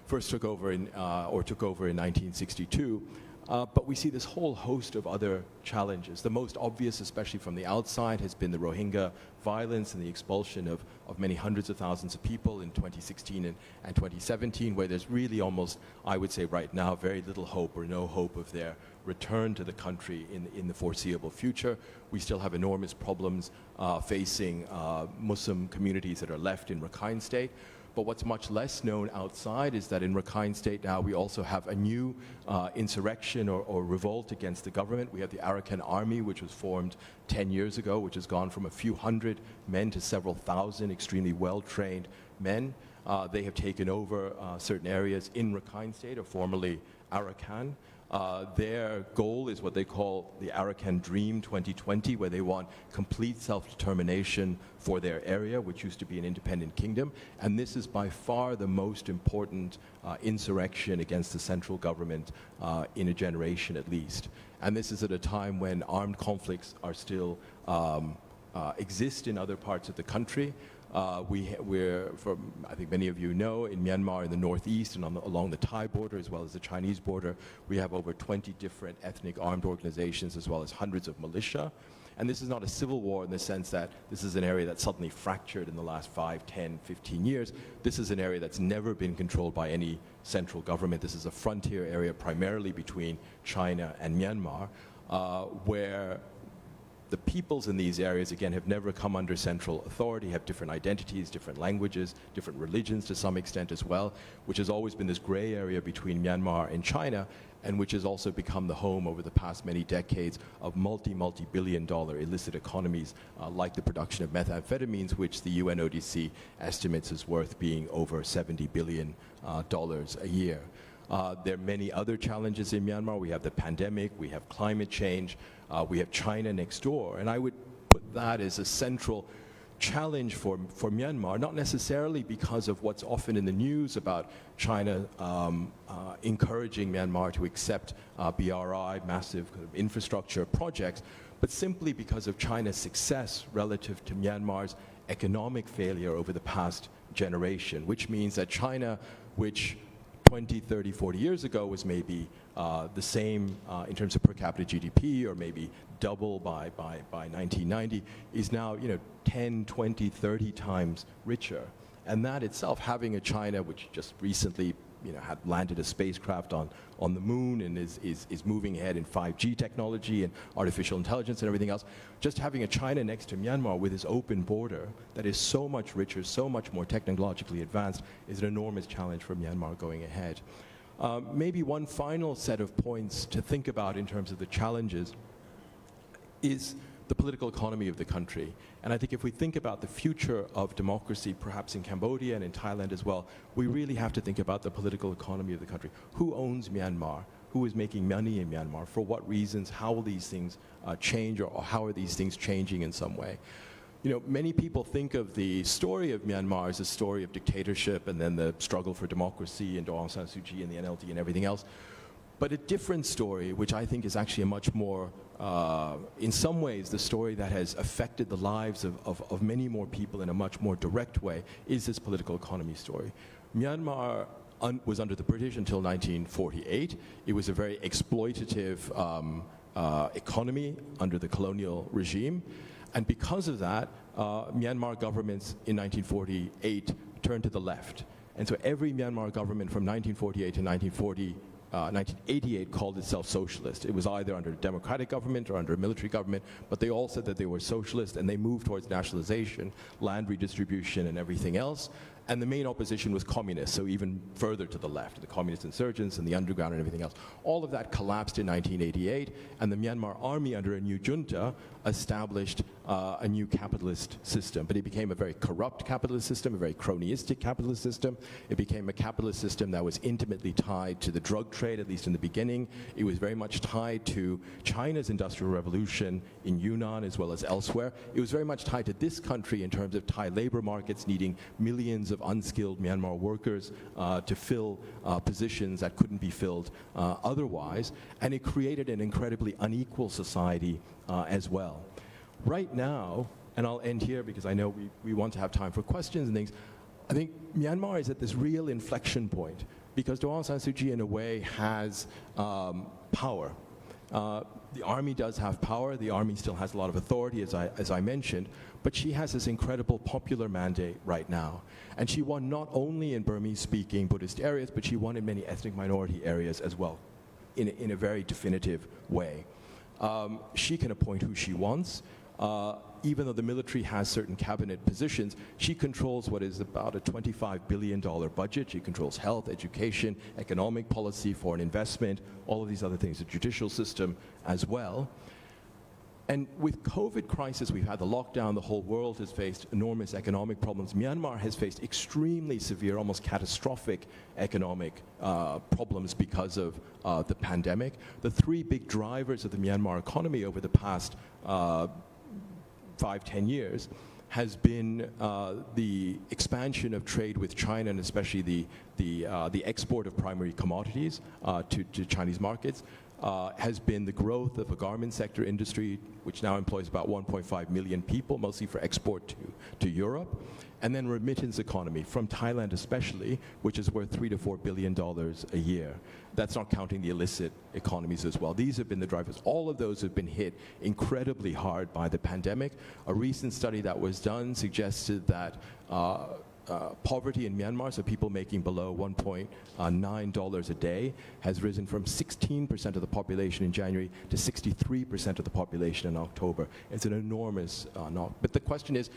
first took over in 1962. But we see this whole host of other challenges. The most obvious, especially from the outside, has been the Rohingya violence and the expulsion of many hundreds of thousands of people in 2016 and 2017, where there's really almost, I would say right now, very little hope or no hope of their return to the country in the foreseeable future. We still have enormous problems facing Muslim communities that are left in Rakhine State. But what's much less known outside is that in Rakhine State now we also have a new insurrection or revolt against the government. We have the Arakan Army, which was formed 10 years ago, which has gone from a few hundred men to several thousand extremely well-trained men. They have taken over certain areas in Rakhine State, or formerly Arakan. Their goal is what they call the Arakan Dream 2020, where they want complete self-determination for their area, which used to be an independent kingdom. And this is by far the most important insurrection against the central government in a generation at least. And this is at a time when armed conflicts are still exist in other parts of the country. We're, I think many of you know, in Myanmar in the northeast and along the Thai border as well as the Chinese border, we have over 20 different ethnic armed organizations as well as hundreds of militia. And this is not a civil war in the sense that this is an area that's suddenly fractured in the last 5, 10, 15 years. This is an area that's never been controlled by any central government. This is a frontier area primarily between China and Myanmar, where the peoples in these areas, again, have never come under central authority, have different identities, different languages, different religions to some extent as well, which has always been this gray area between Myanmar and China, and which has also become the home over the past many decades of multi-billion-dollar illicit economies, like the production of methamphetamines, which the UNODC estimates is worth being over $70 billion a year. There are many other challenges in Myanmar. We have the pandemic, we have climate change, we have China next door. And I would put that as a central challenge for Myanmar, not necessarily because of what's often in the news about China encouraging Myanmar to accept BRI, massive kind of infrastructure projects, but simply because of China's success relative to Myanmar's economic failure over the past generation, which means that China, which 20, 30, 40 years ago was maybe the same in terms of per capita GDP, or maybe double by 1990, is now 10, 20, 30 times richer. And that itself, having a China which just recently had landed a spacecraft on the moon and is moving ahead in 5G technology and artificial intelligence and everything else, just having a China next to Myanmar with its open border that is so much richer, so much more technologically advanced, is an enormous challenge for Myanmar going ahead. Maybe one final set of points to think about in terms of the challenges is the political economy of the country. And I think if we think about the future of democracy, perhaps in Cambodia and in Thailand as well, we really have to think about the political economy of the country. Who owns Myanmar? Who is making money in Myanmar? For what reasons? How will these things change, or how are these things changing in some way? Many people think of the story of Myanmar as a story of dictatorship and then the struggle for democracy and Aung San Suu Kyi and the NLD and everything else. But a different story, which I think is actually a much more, in some ways, the story that has affected the lives of many more people in a much more direct way, is this political economy story. Myanmar was under the British until 1948. It was a very exploitative economy under the colonial regime. And because of that, Myanmar governments in 1948 turned to the left. And so every Myanmar government from 1948 to 1988 called itself socialist. It was either under a democratic government or under a military government, but they all said that they were socialist, and they moved towards nationalization, land redistribution, and everything else. And the main opposition was communist, so even further to the left, the communist insurgents and the underground and everything else. All of that collapsed in 1988, and the Myanmar army, under a new junta, established a new capitalist system. But it became a very corrupt capitalist system, a very cronyistic capitalist system. It became a capitalist system that was intimately tied to the drug trade, at least in the beginning. It was very much tied to China's industrial revolution in Yunnan as well as elsewhere. It was very much tied to this country in terms of Thai labor markets needing millions of unskilled Myanmar workers to fill positions that couldn't be filled otherwise. And it created an incredibly unequal society as well. Right now, and I'll end here because I know we want to have time for questions and things, I think Myanmar is at this real inflection point because Aung San Suu Kyi in a way has power. The army does have power. The army still has a lot of authority, as I mentioned, but she has this incredible popular mandate right now. And she won not only in Burmese-speaking Buddhist areas, but she won in many ethnic minority areas as well, in a very definitive way. She can appoint who she wants. Even though the military has certain cabinet positions, she controls what is about a $25 billion budget. She controls health, education, economic policy, foreign investment, all of these other things, the judicial system as well. And with COVID crisis, we've had the lockdown, the whole world has faced enormous economic problems. Myanmar has faced extremely severe, almost catastrophic economic problems because of the pandemic. The three big drivers of the Myanmar economy over the past 5-10 years has been the expansion of trade with China, and especially the export of primary commodities to Chinese markets, has been the growth of a garment sector industry, which now employs about 1.5 million people, mostly for export to Europe, and then remittance economy from Thailand especially, which is worth $3 to $4 billion a year. That's not counting the illicit economies as well. These have been the drivers. All of those have been hit incredibly hard by the pandemic. A recent study that was done suggested that poverty in Myanmar, so people making below $1.9 a day, has risen from 16% of the population in January to 63% of the population in October. It's an enormous knock. But the question is,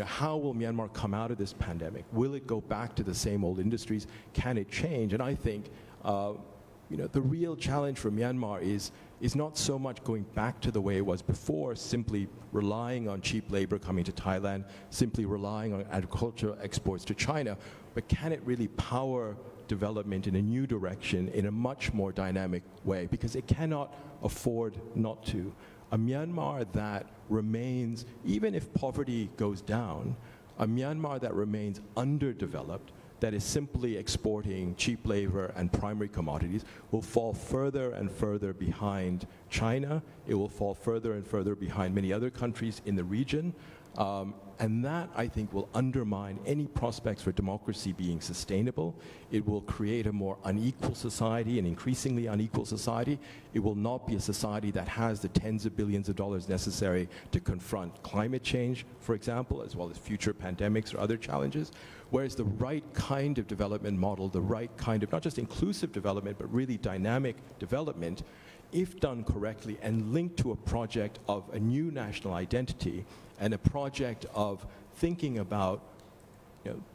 how will Myanmar come out of this pandemic? Will it go back to the same old industries? Can it change? And I think the real challenge for Myanmar is not so much going back to the way it was before, simply relying on cheap labor coming to Thailand, simply relying on agricultural exports to China, but can it really power development in a new direction in a much more dynamic way? Because it cannot afford not to. A Myanmar that remains, even if poverty goes down, a Myanmar that remains underdeveloped, that is simply exporting cheap labor and primary commodities, will fall further and further behind China. It will fall further and further behind many other countries in the region. And that, I think, will undermine any prospects for democracy being sustainable. It will create a more unequal society, an increasingly unequal society. It will not be a society that has the tens of billions of dollars necessary to confront climate change, for example, as well as future pandemics or other challenges. Whereas the right kind of development model, the right kind of not just inclusive development, but really dynamic development, if done correctly and linked to a project of a new national identity and a project of thinking about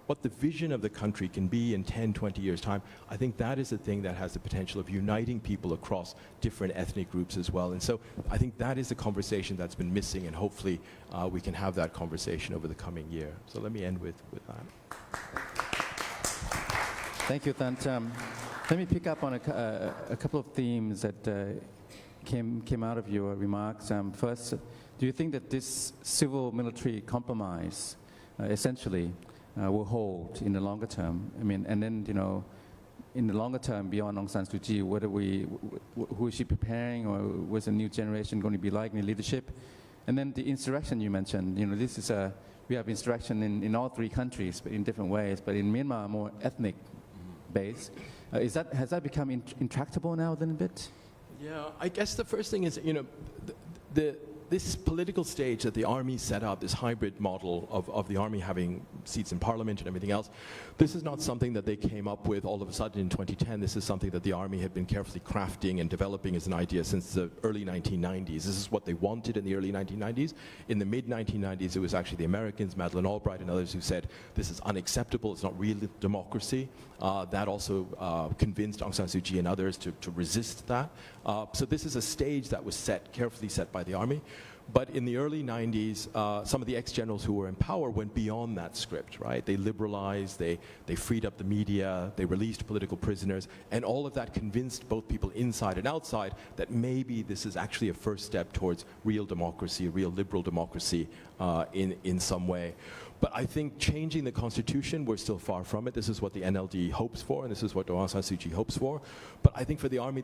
what the vision of the country can be in 10, 20 years' time, I think that is the thing that has the potential of uniting people across different ethnic groups as well. And so I think that is the conversation that's been missing, and hopefully we can have that conversation over the coming year. So let me end with that. Thank you, Tan. Let me pick up on a couple of themes that came out of your remarks. First, do you think that this civil-military compromise essentially will hold in the longer term? I mean, and then, in the longer term, beyond Aung San Suu Kyi, who is she preparing, or what's the new generation going to be like in the leadership? And then the insurrection you mentioned, this is we have insurrection in all three countries, but in different ways, but in Myanmar, more ethnic based. Has that become intractable now then a bit? Yeah, I guess the first thing is, this political stage that the army set up, this hybrid model of the army having seats in parliament and everything else, this is not something that they came up with all of a sudden in 2010. This is something that the army had been carefully crafting and developing as an idea since the early 1990s. This is what they wanted in the early 1990s. In the mid-1990s, it was actually the Americans, Madeleine Albright and others, who said, this is unacceptable, it's not real democracy. That also convinced Aung San Suu Kyi and others to resist that. So this is a stage that was carefully set by the army. But in the early 90s, some of the ex-generals who were in power went beyond that script, right? They liberalized, they freed up the media, they released political prisoners, and all of that convinced both people inside and outside that maybe this is actually a first step towards real democracy, real liberal democracy in some way. But I think changing the constitution, we're still far from it. This is what the NLD hopes for, and this is what Aung San Suu Kyi hopes for. But I think for the army,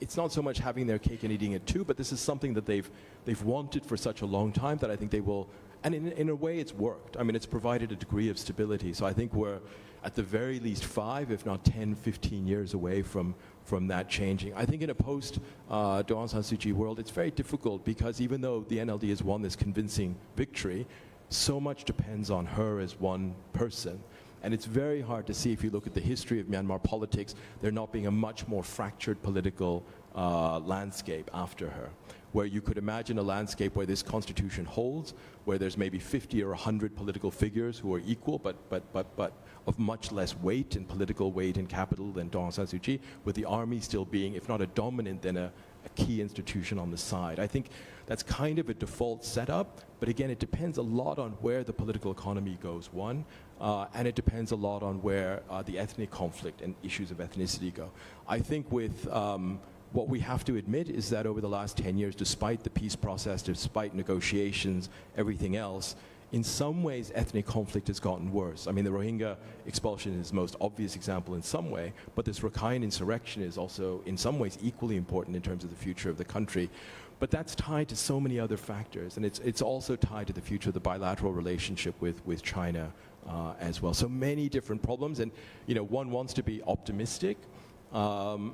it's not so much having their cake and eating it too, but this is something that they've wanted for such a long time that I think they will, and in a way it's worked. I mean, it's provided a degree of stability. So I think we're at the very least 5, if not 10, 15 years away from that changing. I think in a post-Aung San Suu Kyi world, it's very difficult because even though the NLD has won this convincing victory, so much depends on her as one person. And it's very hard to see, if you look at the history of Myanmar politics, there not being a much more fractured political landscape after her, where you could imagine a landscape where this constitution holds, where there's maybe 50 or 100 political figures who are equal, but of much less weight and political weight and capital than Aung San Suu Kyi, with the army still being, if not a dominant, then a key institution on the side. I think that's kind of a default setup, but again, it depends a lot on where the political economy goes, one, and it depends a lot on where the ethnic conflict and issues of ethnicity go. I think with what we have to admit is that over the last 10 years, despite the peace process, despite negotiations, everything else, in some ways, ethnic conflict has gotten worse. I mean, the Rohingya expulsion is the most obvious example in some way, but this Rakhine insurrection is also, in some ways, equally important in terms of the future of the country. But that's tied to so many other factors, and it's also tied to the future of the bilateral relationship with China as well. So many different problems, and one wants to be optimistic, but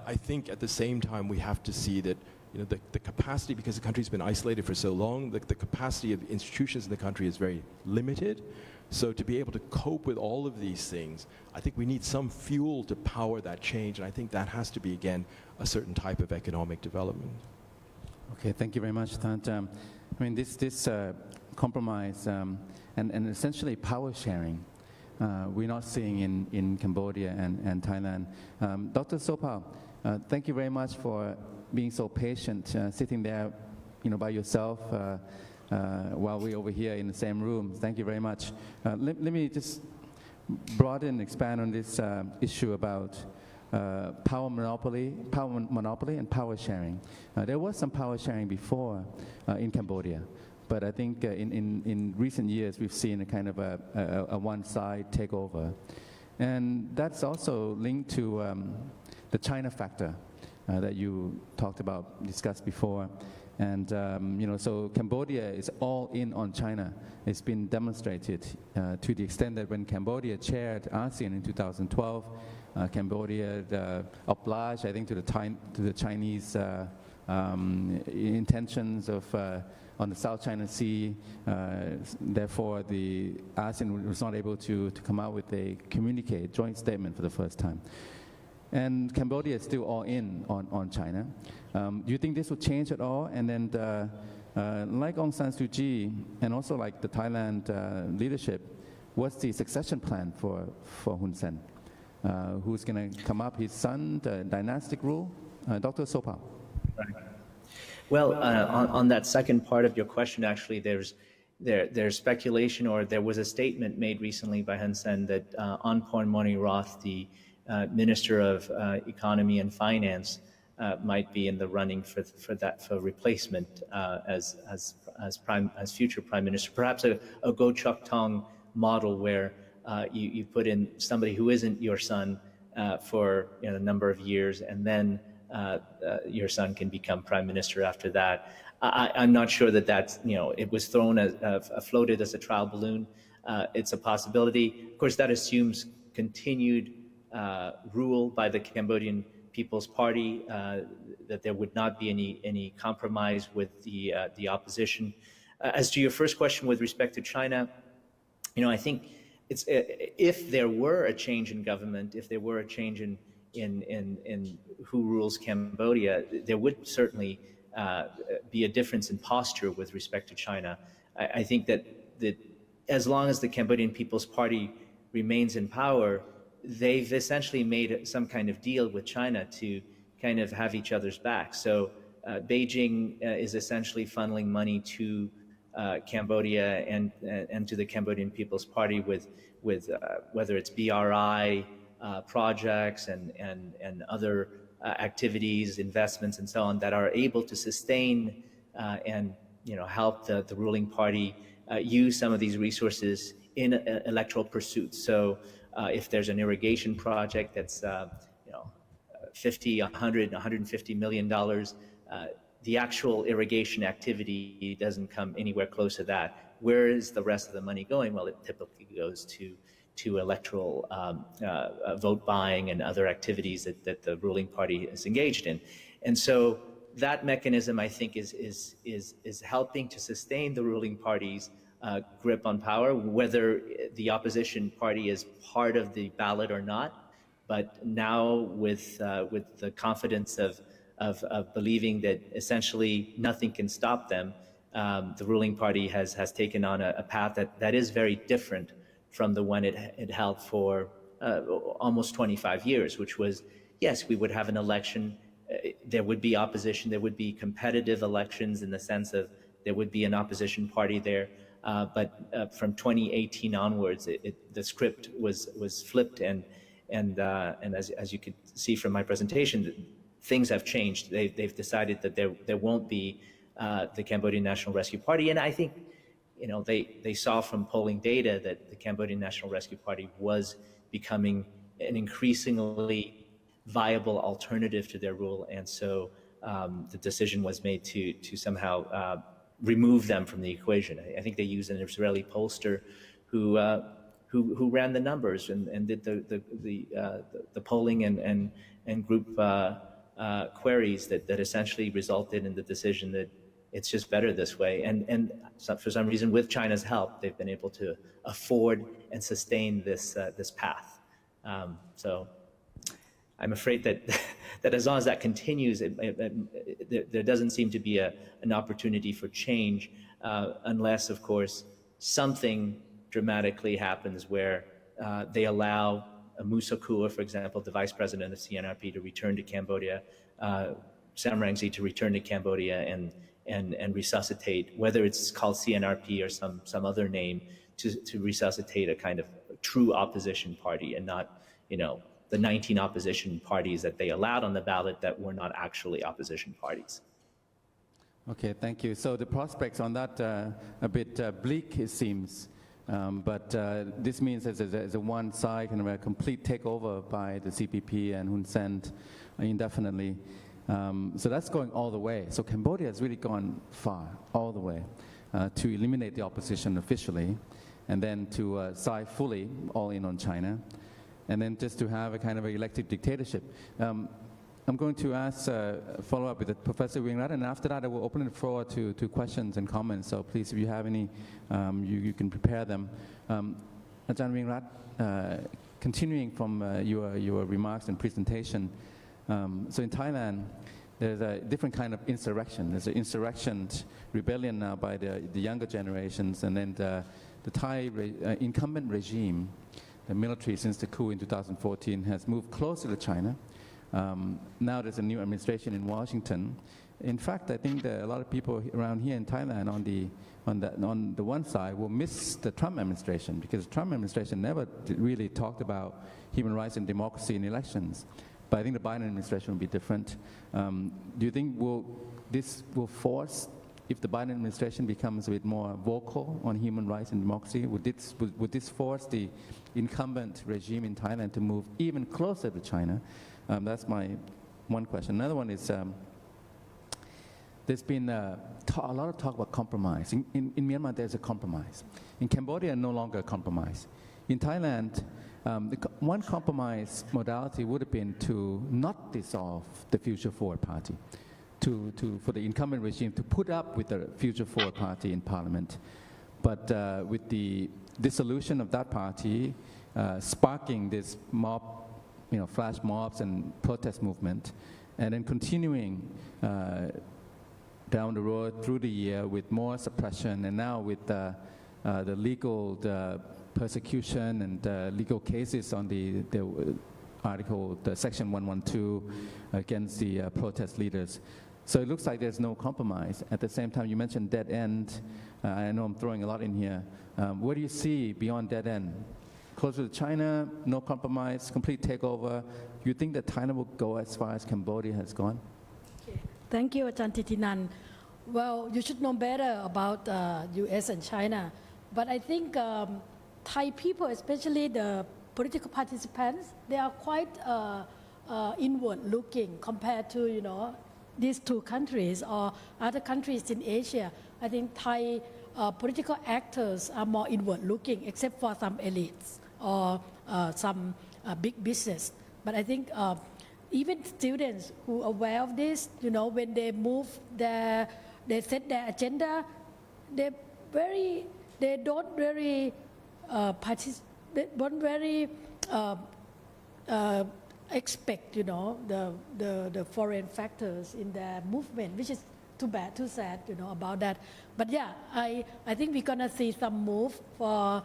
I think at the same time we have to see that the capacity, because the country's been isolated for so long, the capacity of institutions in the country is very limited. So to be able to cope with all of these things, I think we need some fuel to power that change, and I think that has to be, again, a certain type of economic development. Okay, thank you very much, Tant. I mean, this compromise and essentially power sharing, we're not seeing in Cambodia and Thailand. Dr. Sopal, thank you very much for being so patient, sitting there, by yourself while we're over here in the same room. Thank you very much. Let me just broaden and expand on this issue about power monopoly and power sharing. There was some power sharing before in Cambodia, but I think in recent years we've seen a kind of a one-side takeover. And that's also linked to the China factor that you talked about, discussed before. And so Cambodia is all in on China. It's been demonstrated to the extent that when Cambodia chaired ASEAN in 2012, Cambodia obliged, I think, to the Chinese intentions of on the South China Sea. Therefore, the ASEAN was not able to come out with a joint statement for the first time. And Cambodia is still all in on China. Do you think this will change at all? And then, like Aung San Suu Kyi, and also like the Thailand leadership, what's the succession plan for Hun Sen? Who's going to come up? His son, the dynastic rule? Dr. Sopal. Right. Well, on that second part of your question, actually, there's speculation, or there was a statement made recently by Hun Sen that Anporn Moniroth, the Minister of Economy and Finance, might be in the running for replacement as future Prime Minister. Perhaps a Goh Chok Tong model where you put in somebody who isn't your son for a number of years, and then your son can become prime minister after that. I'm not sure that that's, it was floated as a trial balloon. It's a possibility. Of course, that assumes continued rule by the Cambodian People's Party, that there would not be any compromise with the opposition. As to your first question with respect to China, I think it's if there were a change in government, if there were a change in who rules Cambodia, there would certainly be a difference in posture with respect to China. I think that as long as the Cambodian People's Party remains in power, they've essentially made some kind of deal with China to kind of have each other's back. So Beijing is essentially funneling money to Cambodia and to the Cambodian People's Party with whether it's BRI projects and other activities, investments, and so on that are able to sustain and help the ruling party use some of these resources in electoral pursuits. So if there's an irrigation project that's 50, 100, 150 million dollars, the actual irrigation activity doesn't come anywhere close to that. Where is the rest of the money going? Well, it typically goes to electoral vote buying and other activities that the ruling party is engaged in. And so that mechanism, I think, is helping to sustain the ruling party's grip on power, whether the opposition party is part of the ballot or not. But now with the confidence of believing that essentially nothing can stop them, the ruling party has taken on a path that is very different from the one it held for almost 25 years, which was, yes, we would have an election, there would be opposition, there would be competitive elections in the sense of there would be an opposition party there, but from 2018 onwards, the script was flipped, and as you could see from my presentation, things have changed. They've decided that there won't be the Cambodian National Rescue Party, and I think they saw from polling data that the Cambodian National Rescue Party was becoming an increasingly viable alternative to their rule, and so the decision was made to somehow remove them from the equation. I think they used an Israeli pollster who ran the numbers and did the polling and group queries that essentially resulted in the decision that it's just better this way. And for some reason, with China's help, they've been able to afford and sustain this path. So I'm afraid that as long as that continues, there doesn't seem to be an opportunity for change unless, of course, something dramatically happens where they allow Musa Kua, for example, the vice president of CNRP, to return to Cambodia, Sam Rainsy to return to Cambodia and resuscitate, whether it's called CNRP or some other name, to resuscitate a kind of true opposition party and not, the 19 opposition parties that they allowed on the ballot that were not actually opposition parties. Okay, thank you. So the prospects on that a bit bleak, it seems. But this means there's a one side, kind of a complete takeover by the CPP and Hun Sen indefinitely. So that's going all the way. So Cambodia has really gone far, all the way, to eliminate the opposition officially, and then to side fully all in on China, and then just to have a kind of an elected dictatorship. I'm going to ask follow up with Professor Wingrat, and after that I will open the floor to questions and comments. So please, if you have any, you can prepare them. Ajahn Wingrat, continuing from your remarks and presentation, so in Thailand, there's a different kind of insurrection. There's an insurrection rebellion now by the younger generations, and then the Thai incumbent regime, the military since the coup in 2014, has moved closer to China. Now there's a new administration in Washington. In fact, I think that a lot of people around here in Thailand on the one side will miss the Trump administration, because the Trump administration never really talked about human rights and democracy in elections. But I think the Biden administration will be different. Do you think this will force if the Biden administration becomes a bit more vocal on human rights and democracy, would this force the incumbent regime in Thailand to move even closer to China? That's my one question. Another one is, there's been a lot of talk about compromise. In Myanmar, there's a compromise. In Cambodia, no longer a compromise. In Thailand, one compromise modality would have been to not dissolve the Future Forward Party, for the incumbent regime to put up with the Future Forward Party in parliament. But with the dissolution of that party, sparking this mob, flash mobs and protest movement, and then continuing down the road through the year with more suppression, and now with the legal persecution and legal cases on the article, the section 112 against the protest leaders. So it looks like there's no compromise. At the same time, you mentioned dead end. I know I'm throwing a lot in here. What do you see beyond dead end? Closer to China, no compromise, complete takeover. You think that China will go as far as Cambodia has gone? Okay. Thank you, Ajahn Thitinan. Well, you should know better about US and China. But I think Thai people, especially the political participants, they are quite inward-looking compared to, these two countries or other countries in Asia. I think Thai political actors are more inward-looking, except for some elites or some big business. But I think even students who are aware of this, when they they set their agenda, they don't very expect, the foreign factors in their movement, which is too bad, too sad, about that. But yeah, I think we're gonna see some move for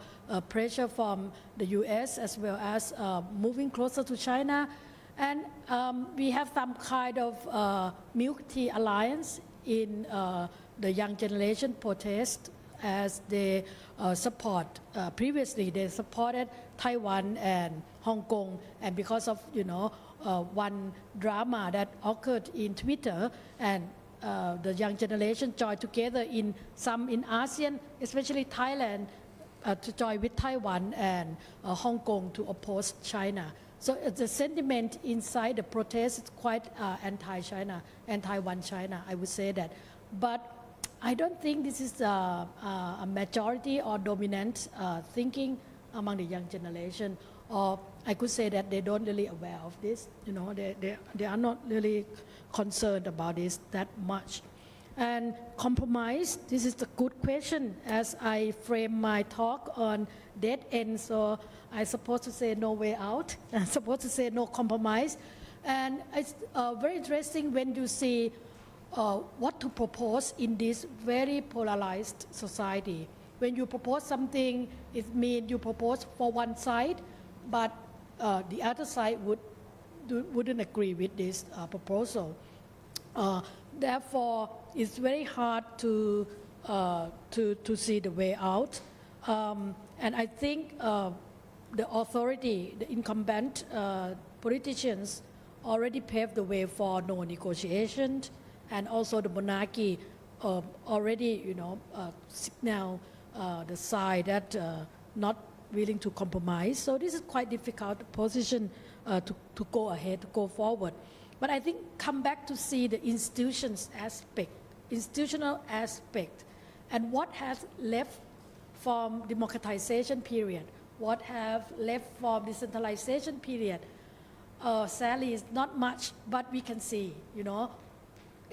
pressure from the U.S. as well as moving closer to China, and we have some kind of milk tea alliance in the young generation protest, as they support, previously they supported Taiwan and Hong Kong, and because of, one drama that occurred in Twitter, and the young generation joined together in ASEAN, especially Thailand, to join with Taiwan and Hong Kong to oppose China. So the sentiment inside the protest is quite anti-China, anti-one China, I would say that. But I don't think this is a majority or dominant thinking among the young generation, or I could say that they don't really aware of this. They are not really concerned about this that much. And compromise, this is a good question, as I frame my talk on dead end. So I'm supposed to say no way out. I'm supposed to say no compromise. And it's very interesting when you see what to propose in this very polarized society. When you propose something, it means you propose for one side, but the other side wouldn't agree with this proposal. Therefore, it's very hard to see the way out. And I think the authority, the incumbent politicians already paved the way for no negotiation, and also the monarchy already, signal the side that not willing to compromise. So this is quite difficult position to go ahead, to go forward. But I think come back to see the institutional aspect, and what has left from democratization period, what have left from decentralization period. Sadly, it's not much, but we can see,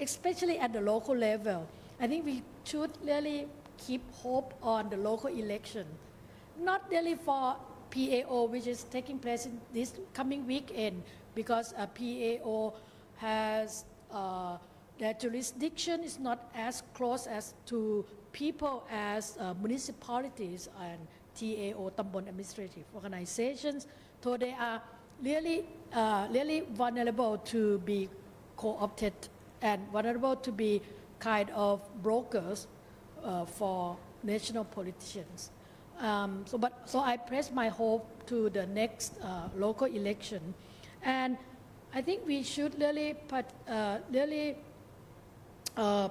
especially at the local level. I think we should really keep hope on the local election, not really for PAO, which is taking place in this coming weekend, because PAO has their jurisdiction is not as close as to people as municipalities and TAO, Tambon Administrative Organizations. So they are really vulnerable to be co-opted and vulnerable to be kind of brokers for national politicians. So I press my hope to the next local election, and I think we should really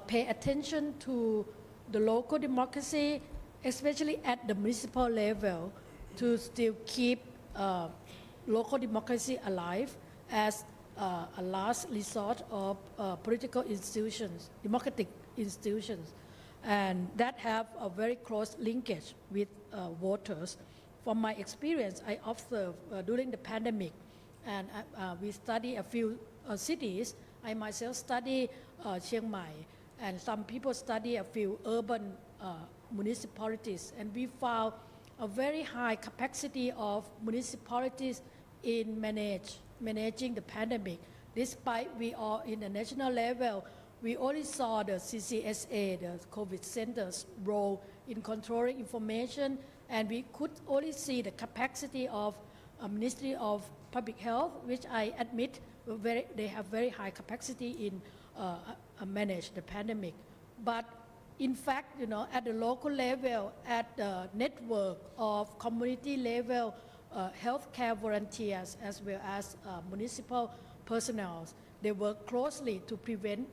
pay attention to the local democracy, especially at the municipal level, to still keep local democracy alive as a last resort of political institutions, democratic institutions, and that have a very close linkage with voters. From my experience, I observed during the pandemic, and we study a few cities. I myself study Chiang Mai, and some people study a few urban municipalities, and we found a very high capacity of municipalities in managing the pandemic. Despite we are in the national level, we only saw the CCSA, the COVID centers role in controlling information, and we could only see the capacity of Ministry of Public Health, which I admit they have very high capacity in manage the pandemic. But in fact, at the local level, at the network of community level healthcare volunteers as well as municipal personnel, they work closely to prevent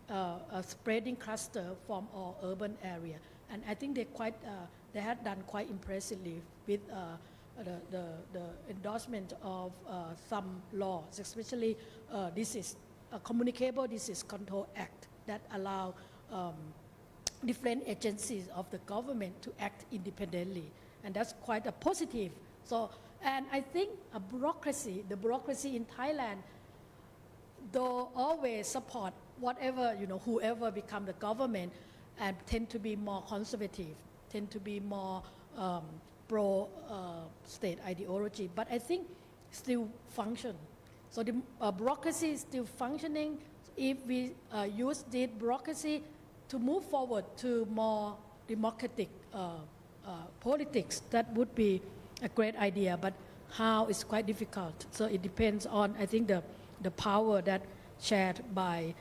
a spreading cluster from our urban area. And I think they had done quite impressively with the endorsement of some laws, especially Communicable Disease Control Act that allow different agencies of the government to act independently, and that's quite a positive. So, and I think the bureaucracy in Thailand, though always support whatever, whoever become the government, and tend to be more conservative, tend to be more pro-state ideology, but I think still function. So the bureaucracy is still functioning. If we use the bureaucracy to move forward to more democratic politics, that would be a great idea, but how is quite difficult. So it depends on, I think, the power that shared by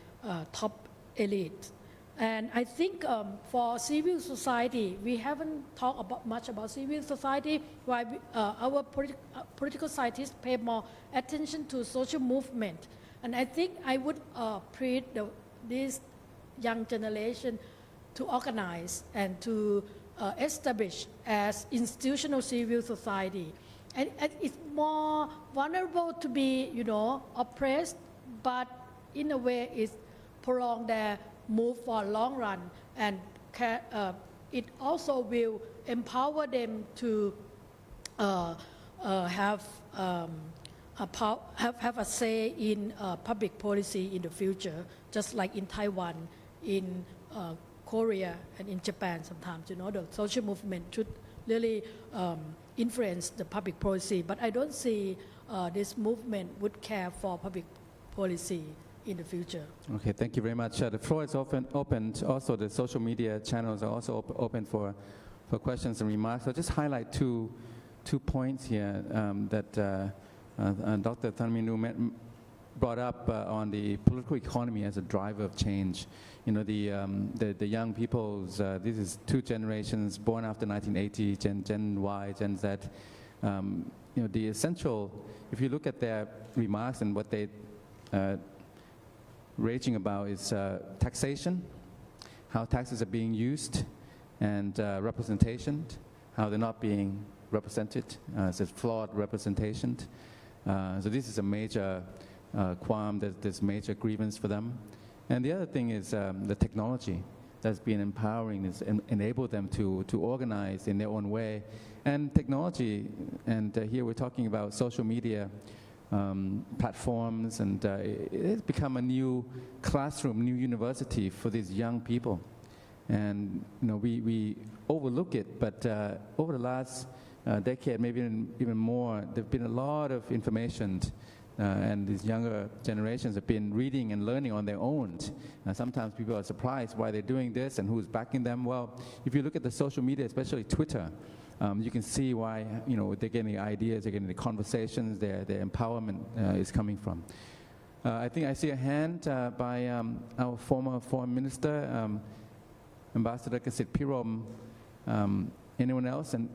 top elite. And I think for civil society, we haven't talked much about civil society, why our political scientists pay more attention to social movement. And I think I would plead this young generation to organize and to establish as institutional civil society. And it's more vulnerable to be, oppressed, but in a way it's prolong their move for a long run, and it also will empower them to have a say in public policy in the future, just like in Taiwan, in Korea, and in Japan sometimes. The social movement should really influence the public policy, but I don't see this movement would care for public policy in the future. Okay, thank you very much. The floor is open. Also, the social media channels are also open for questions and remarks. I'll just highlight two points here that Dr. Thanminu brought up on the political economy as a driver of change. The young people's, this is two generations born after 1980, Gen Y, Gen Z. The essential, if you look at their remarks and what they raging about is taxation, how taxes are being used, and representation, how they're not being represented. It's a flawed representation. So this is a major qualm, there's major grievance for them. And the other thing is the technology that's been empowering, has enabled them to organize in their own way. And technology, and here we're talking about social media platforms, and it has become a new classroom, new university for these young people. And we overlook it, but over the last decade, maybe even more, there's been a lot of information, and these younger generations have been reading and learning on their own. Sometimes people are surprised why they're doing this and who's backing them. Well, if you look at the social media, especially Twitter, you can see why they're getting the ideas, they're getting the conversations, their empowerment is coming from. I think I see a hand by our former foreign minister, Ambassador Kasit Pirom. Anyone else? And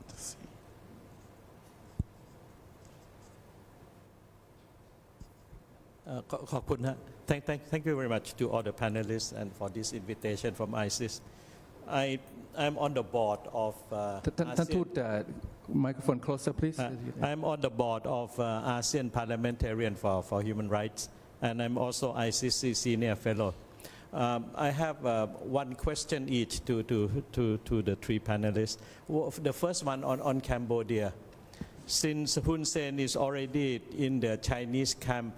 let's see. ขอบคุณฮะ Thank you very much to all the panelists and for this invitation from ISIS. I'm on the board of ท่านทูตไมโครโฟน closer please I'm on the board of ASEAN Parliamentarian for Human Rights, and I'm also ICC Senior Fellow. I have one question each to the three panelists. The first one on Cambodia. Since Hun Sen is already in the Chinese camp,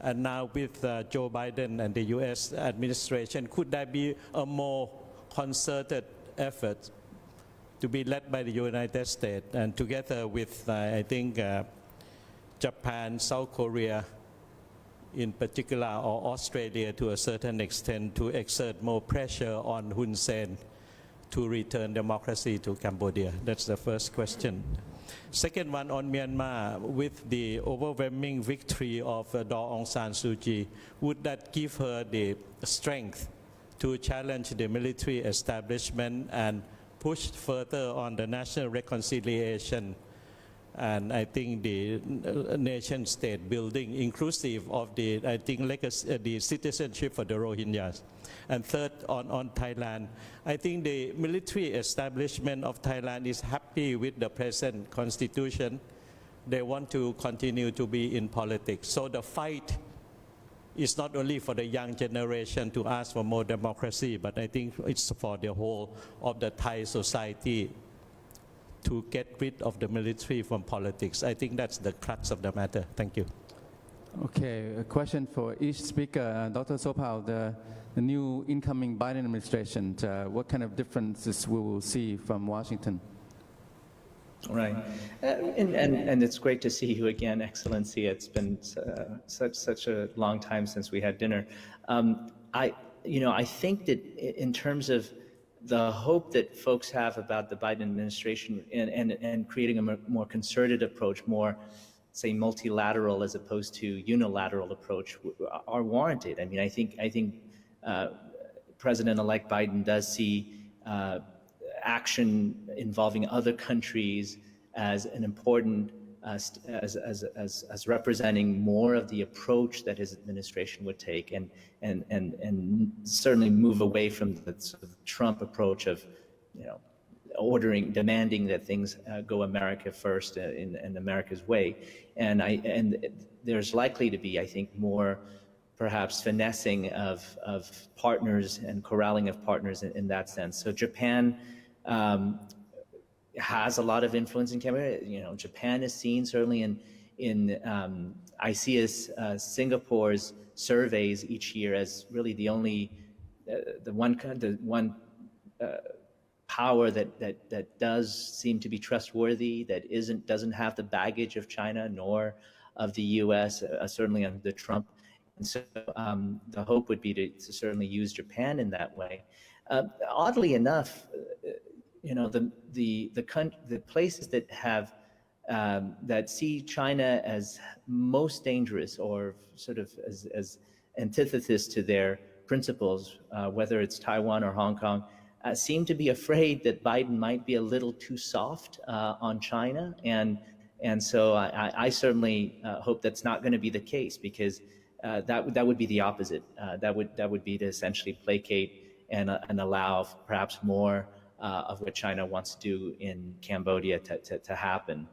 and now with Joe Biden and the US administration, could there be a more concerted effort to be led by the United States and together with, I think, Japan, South Korea in particular, or Australia to a certain extent, to exert more pressure on Hun Sen to return democracy to Cambodia? That's the first question. Second one on Myanmar, with the overwhelming victory of Daw Aung San Suu Kyi, would that give her the strength to challenge the military establishment and push further on the national reconciliation and I think the nation state building inclusive of the, I think, legacy, the citizenship for the Rohingyas? And third, on Thailand, I think the military establishment of Thailand is happy with the present constitution. They want to continue to be in politics. So the fight is not only for the young generation to ask for more democracy, but I think it's for the whole of the Thai society to get rid of the military from politics. I think that's the crux of the matter. Thank you. Okay, a question for each speaker. Dr. Sopao, the new incoming Biden administration, what kind of differences we will see from Washington? Right, and it's great to see you again, Excellency. It's been such a long time since we had dinner. I think that in terms of the hope that folks have about the Biden administration and creating a more concerted approach, more, say, multilateral as opposed to unilateral approach, are warranted. I mean, I think President-elect Biden does see action involving other countries as an important, as representing more of the approach that his administration would take, and certainly move away from the sort of Trump approach of, demanding that things go America first in America's way. And there's likely to be, I think, more perhaps finessing of partners and corralling of partners in that sense. So Japan has a lot of influence in Cambodia. Japan is seen certainly in I see as Singapore's surveys each year as really the only the one power that does seem to be trustworthy, that doesn't have the baggage of China nor of the U.S. Certainly under Trump. And so the hope would be to certainly use Japan in that way. Oddly enough, the places that have that see China as most dangerous or sort of as antithesis to their principles, whether it's Taiwan or Hong Kong, seem to be afraid that Biden might be a little too soft on China, and so I certainly hope that's not going to be the case, because that would be the opposite. That would be to essentially placate and allow perhaps more of what China wants to do in Cambodia to happen.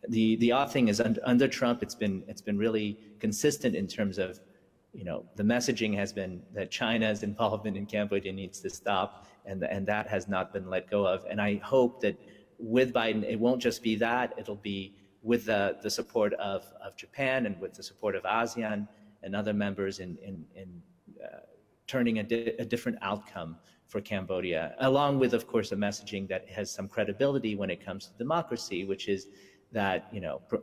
The odd thing is under Trump, it's been really consistent in terms of, the messaging has been that China's involvement in Cambodia needs to stop, and that has not been let go of. And I hope that with Biden, it won't just be that, it'll be with the support of Japan and with the support of ASEAN and other members in turning a different outcome for Cambodia, along with, of course, a messaging that has some credibility when it comes to democracy, which is that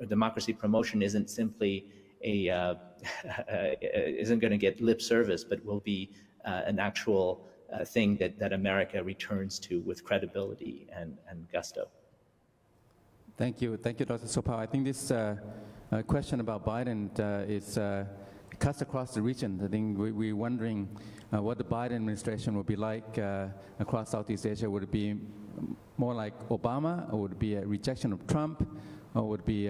democracy promotion isn't simply isn't going to get lip service, but will be an actual thing that America returns to with credibility and gusto. Thank you, Dr. Sopao. I think this question about Biden is cuts across the region. I think we're wondering what the Biden administration will be like across Southeast Asia. Would it be more like Obama, or would it be a rejection of Trump, or would it be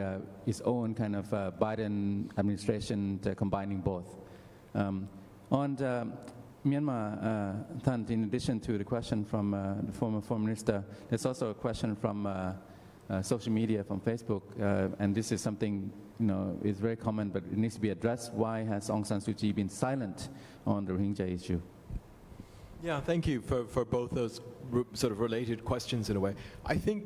its own kind of Biden administration combining both? On the Myanmar, Tan, in addition to the question from the former Foreign Minister, there's also a question from social media, from Facebook, and this is something is very common, but it needs to be addressed. Why has Aung San Suu Kyi been silent on the Rohingya issue? Yeah, thank you for both those sort of related questions in a way. I think,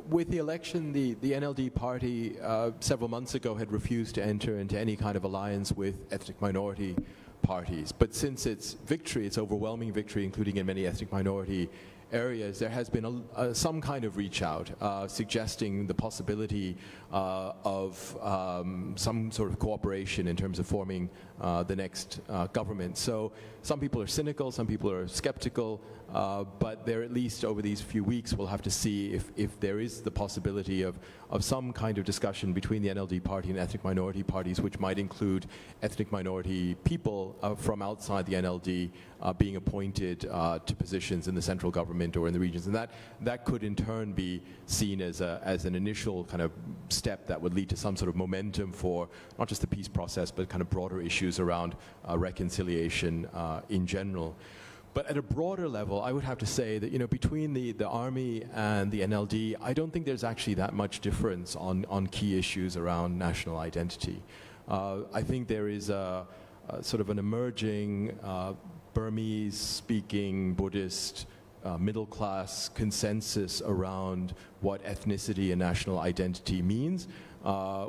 with the election, the NLD party several months ago had refused to enter into any kind of alliance with ethnic minority parties. But since its victory, its overwhelming victory, including in many ethnic minority areas, there has been some kind of reach out suggesting the possibility of some sort of cooperation in terms of forming the next government. So some people are cynical, some people are skeptical, but there, at least over these few weeks, we'll have to see if there is the possibility of some kind of discussion between the NLD party and ethnic minority parties, which might include ethnic minority people from outside the NLD being appointed to positions in the central government or in the regions. And that could in turn be seen as an initial kind of step that would lead to some sort of momentum for not just the peace process, but kind of broader issues around reconciliation in general. But at a broader level, I would have to say that, between the army and the NLD, I don't think there's actually that much difference on key issues around national identity. I think there is a sort of an emerging Burmese-speaking Buddhist middle-class consensus around what ethnicity and national identity means,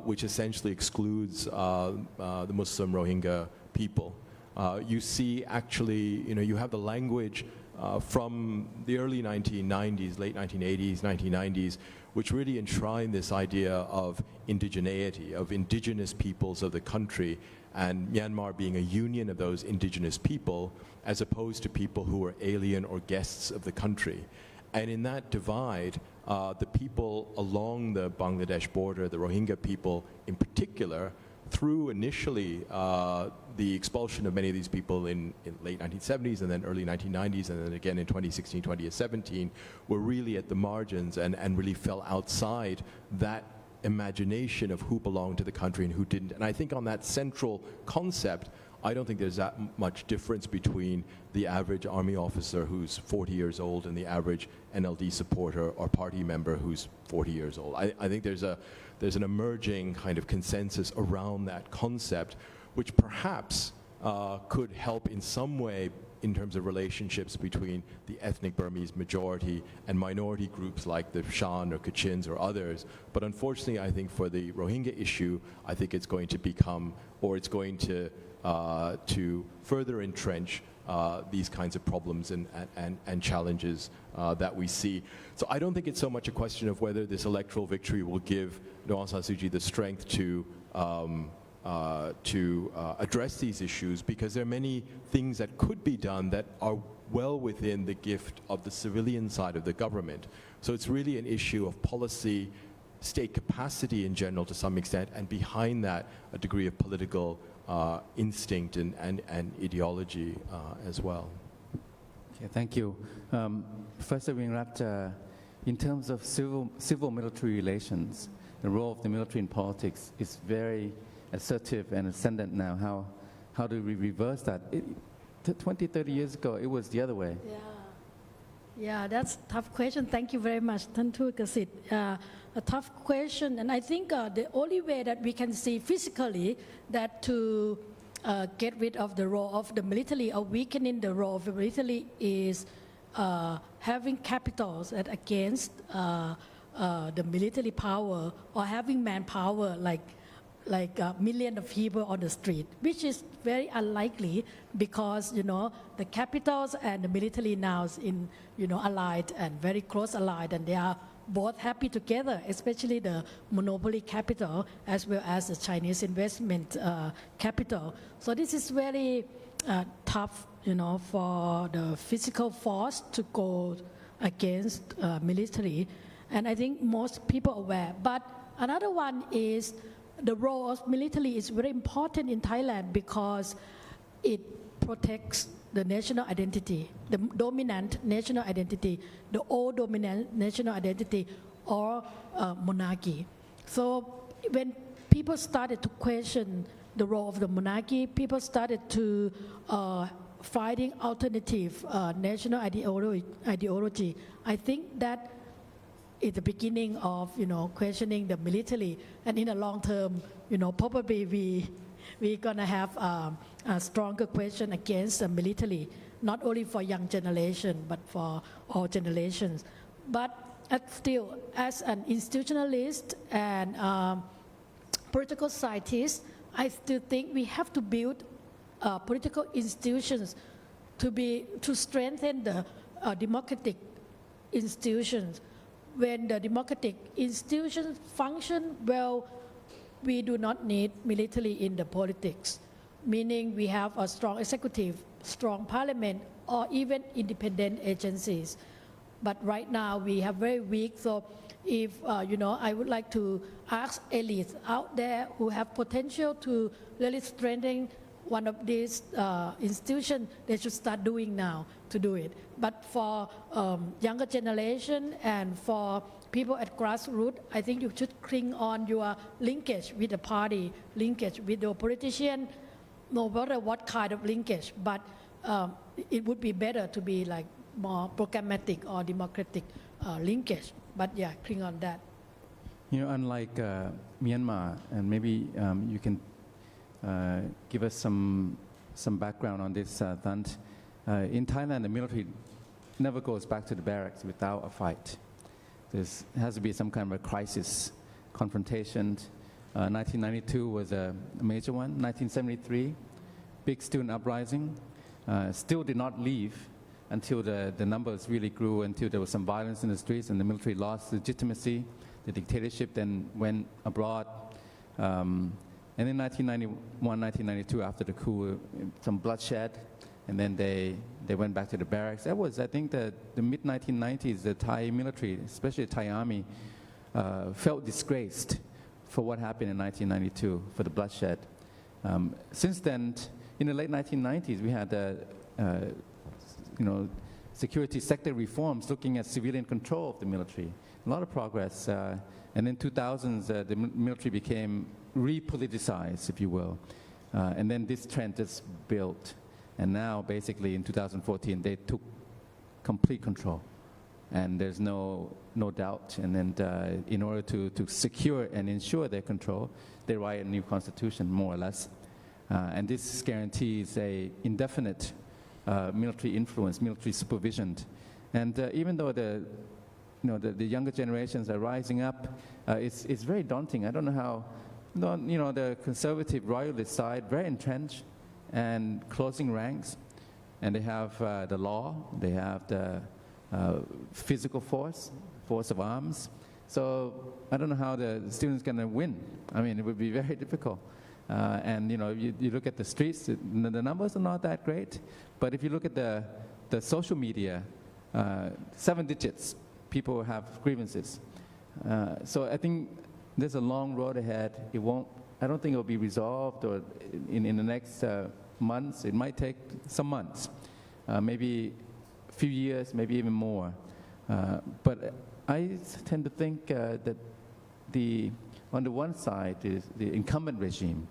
which essentially excludes the Muslim Rohingya people. You see, actually, you have the language from the early 1990s, late 1980s, 1990s, which really enshrine this idea of indigeneity, of indigenous peoples of the country, and Myanmar being a union of those indigenous people, as opposed to people who are alien or guests of the country. And in that divide, the people along the Bangladesh border, the Rohingya people in particular, through initially the expulsion of many of these people in late 1970s and then early 1990s and then again in 2016, 2017, were really at the margins and really fell outside that imagination of who belonged to the country and who didn't. And I think on that central concept, I don't think there's that much difference between the average army officer who's 40 years old and the average NLD supporter or party member who's 40 years old. I think there's an emerging kind of consensus around that concept, which perhaps could help in some way in terms of relationships between the ethnic Burmese majority and minority groups like the Shan or Kachins or others. But unfortunately, I think for the Rohingya issue, I think it's going to become, or it's going to further entrench these kinds of problems and challenges that we see. So I don't think it's so much a question of whether this electoral victory will give Aung San Suu Kyi the strength to address these issues, because there are many things that could be done that are well within the gift of the civilian side of the government. So it's really an issue of policy, state capacity in general to some extent, and behind that, a degree of political instinct and ideology as well. Okay, thank you. Professor Winrat, in terms of civil-military relations, the role of the military in politics is very assertive and ascendant now. How do we reverse that? 20, 30 years ago, it was the other way. Yeah, that's a tough question. Thank you very much, Tan Kasit. A tough question, and I think the only way that we can see physically that to get rid of the role of the military or weakening the role of the military is having capitals that against the military power, or having manpower like millions of people on the street, which is very unlikely because the capitals and the military now is in allied and very close allied, and they are both happy together, especially the monopoly capital as well as the Chinese investment capital. So this is very tough, for the physical force to go against military, and I think most people are aware. But another one is the role of military is very important in Thailand because it protects the national identity, the dominant national identity, the old dominant national identity, or monarchy. So when people started to question the role of the monarchy, people started to fighting alternative national ideology. I think that is the beginning of questioning the military, and in the long term, probably we're gonna have a stronger question against the military, not only for young generation but for all generations. But still, as an institutionalist and political scientist, I still think we have to build political institutions to strengthen the democratic institutions. When the democratic institutions function well, we do not need military in the politics, meaning we have a strong executive, strong parliament, or even independent agencies. But right now we have very weak, so if, I would like to ask elites out there who have potential to really strengthen one of these institutions, they should start doing now to do it. But for younger generation and for people at grassroots, I think you should cling on your linkage with the party, linkage with your politician, no matter what kind of linkage, but it would be better to be like more programmatic or democratic linkage. But yeah, cling on that. Unlike Myanmar, and maybe you can give us some background on this, Thant. In Thailand, the military never goes back to the barracks without a fight. There has to be some kind of a crisis, confrontation. 1992 was a major one. 1973, big student uprising. Still did not leave until the numbers really grew, until there was some violence in the streets and the military lost legitimacy. The dictatorship then went abroad. And in 1991, 1992, after the coup, some bloodshed, and then they went back to the barracks. That was, I think, the mid-1990s, the Thai military, especially the Thai army, felt disgraced for what happened in 1992, for the bloodshed. Since then, in the late 1990s, we had security sector reforms looking at civilian control of the military. A lot of progress. And in 2000s, the military became repoliticized, if you will. And then this trend just built. And now, basically, in 2014, they took complete control. And there's no doubt. And then in order to secure and ensure their control, they write a new constitution, more or less. And this guarantees a indefinite military influence, military supervision. And even though the younger generations are rising up, it's very daunting. I don't know how, the conservative royalist side, very entrenched and closing ranks. And they have the law, they have the physical force of arms. So I don't know how the students going to win. I mean, it would be very difficult. And you look at the streets, the numbers are not that great. But if you look at the social media, 7 digits, people have grievances. So I think there's a long road ahead. I don't think it will be resolved or in the next months. It might take some months, maybe a few years, maybe even more. But I tend to think that on the one side, is the incumbent regime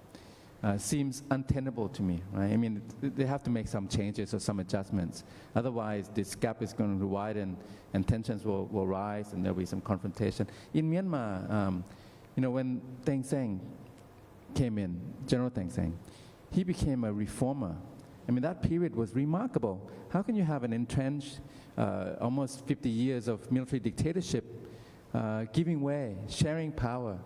seems untenable to me, right? I mean, they have to make some changes or some adjustments. Otherwise, this gap is going to widen and tensions will rise and there'll be some confrontation. In Myanmar, when Thein Sein came in, General Thein Sein, he became a reformer. I mean, that period was remarkable. How can you have an entrenched, almost 50 years of military dictatorship, giving way, sharing power,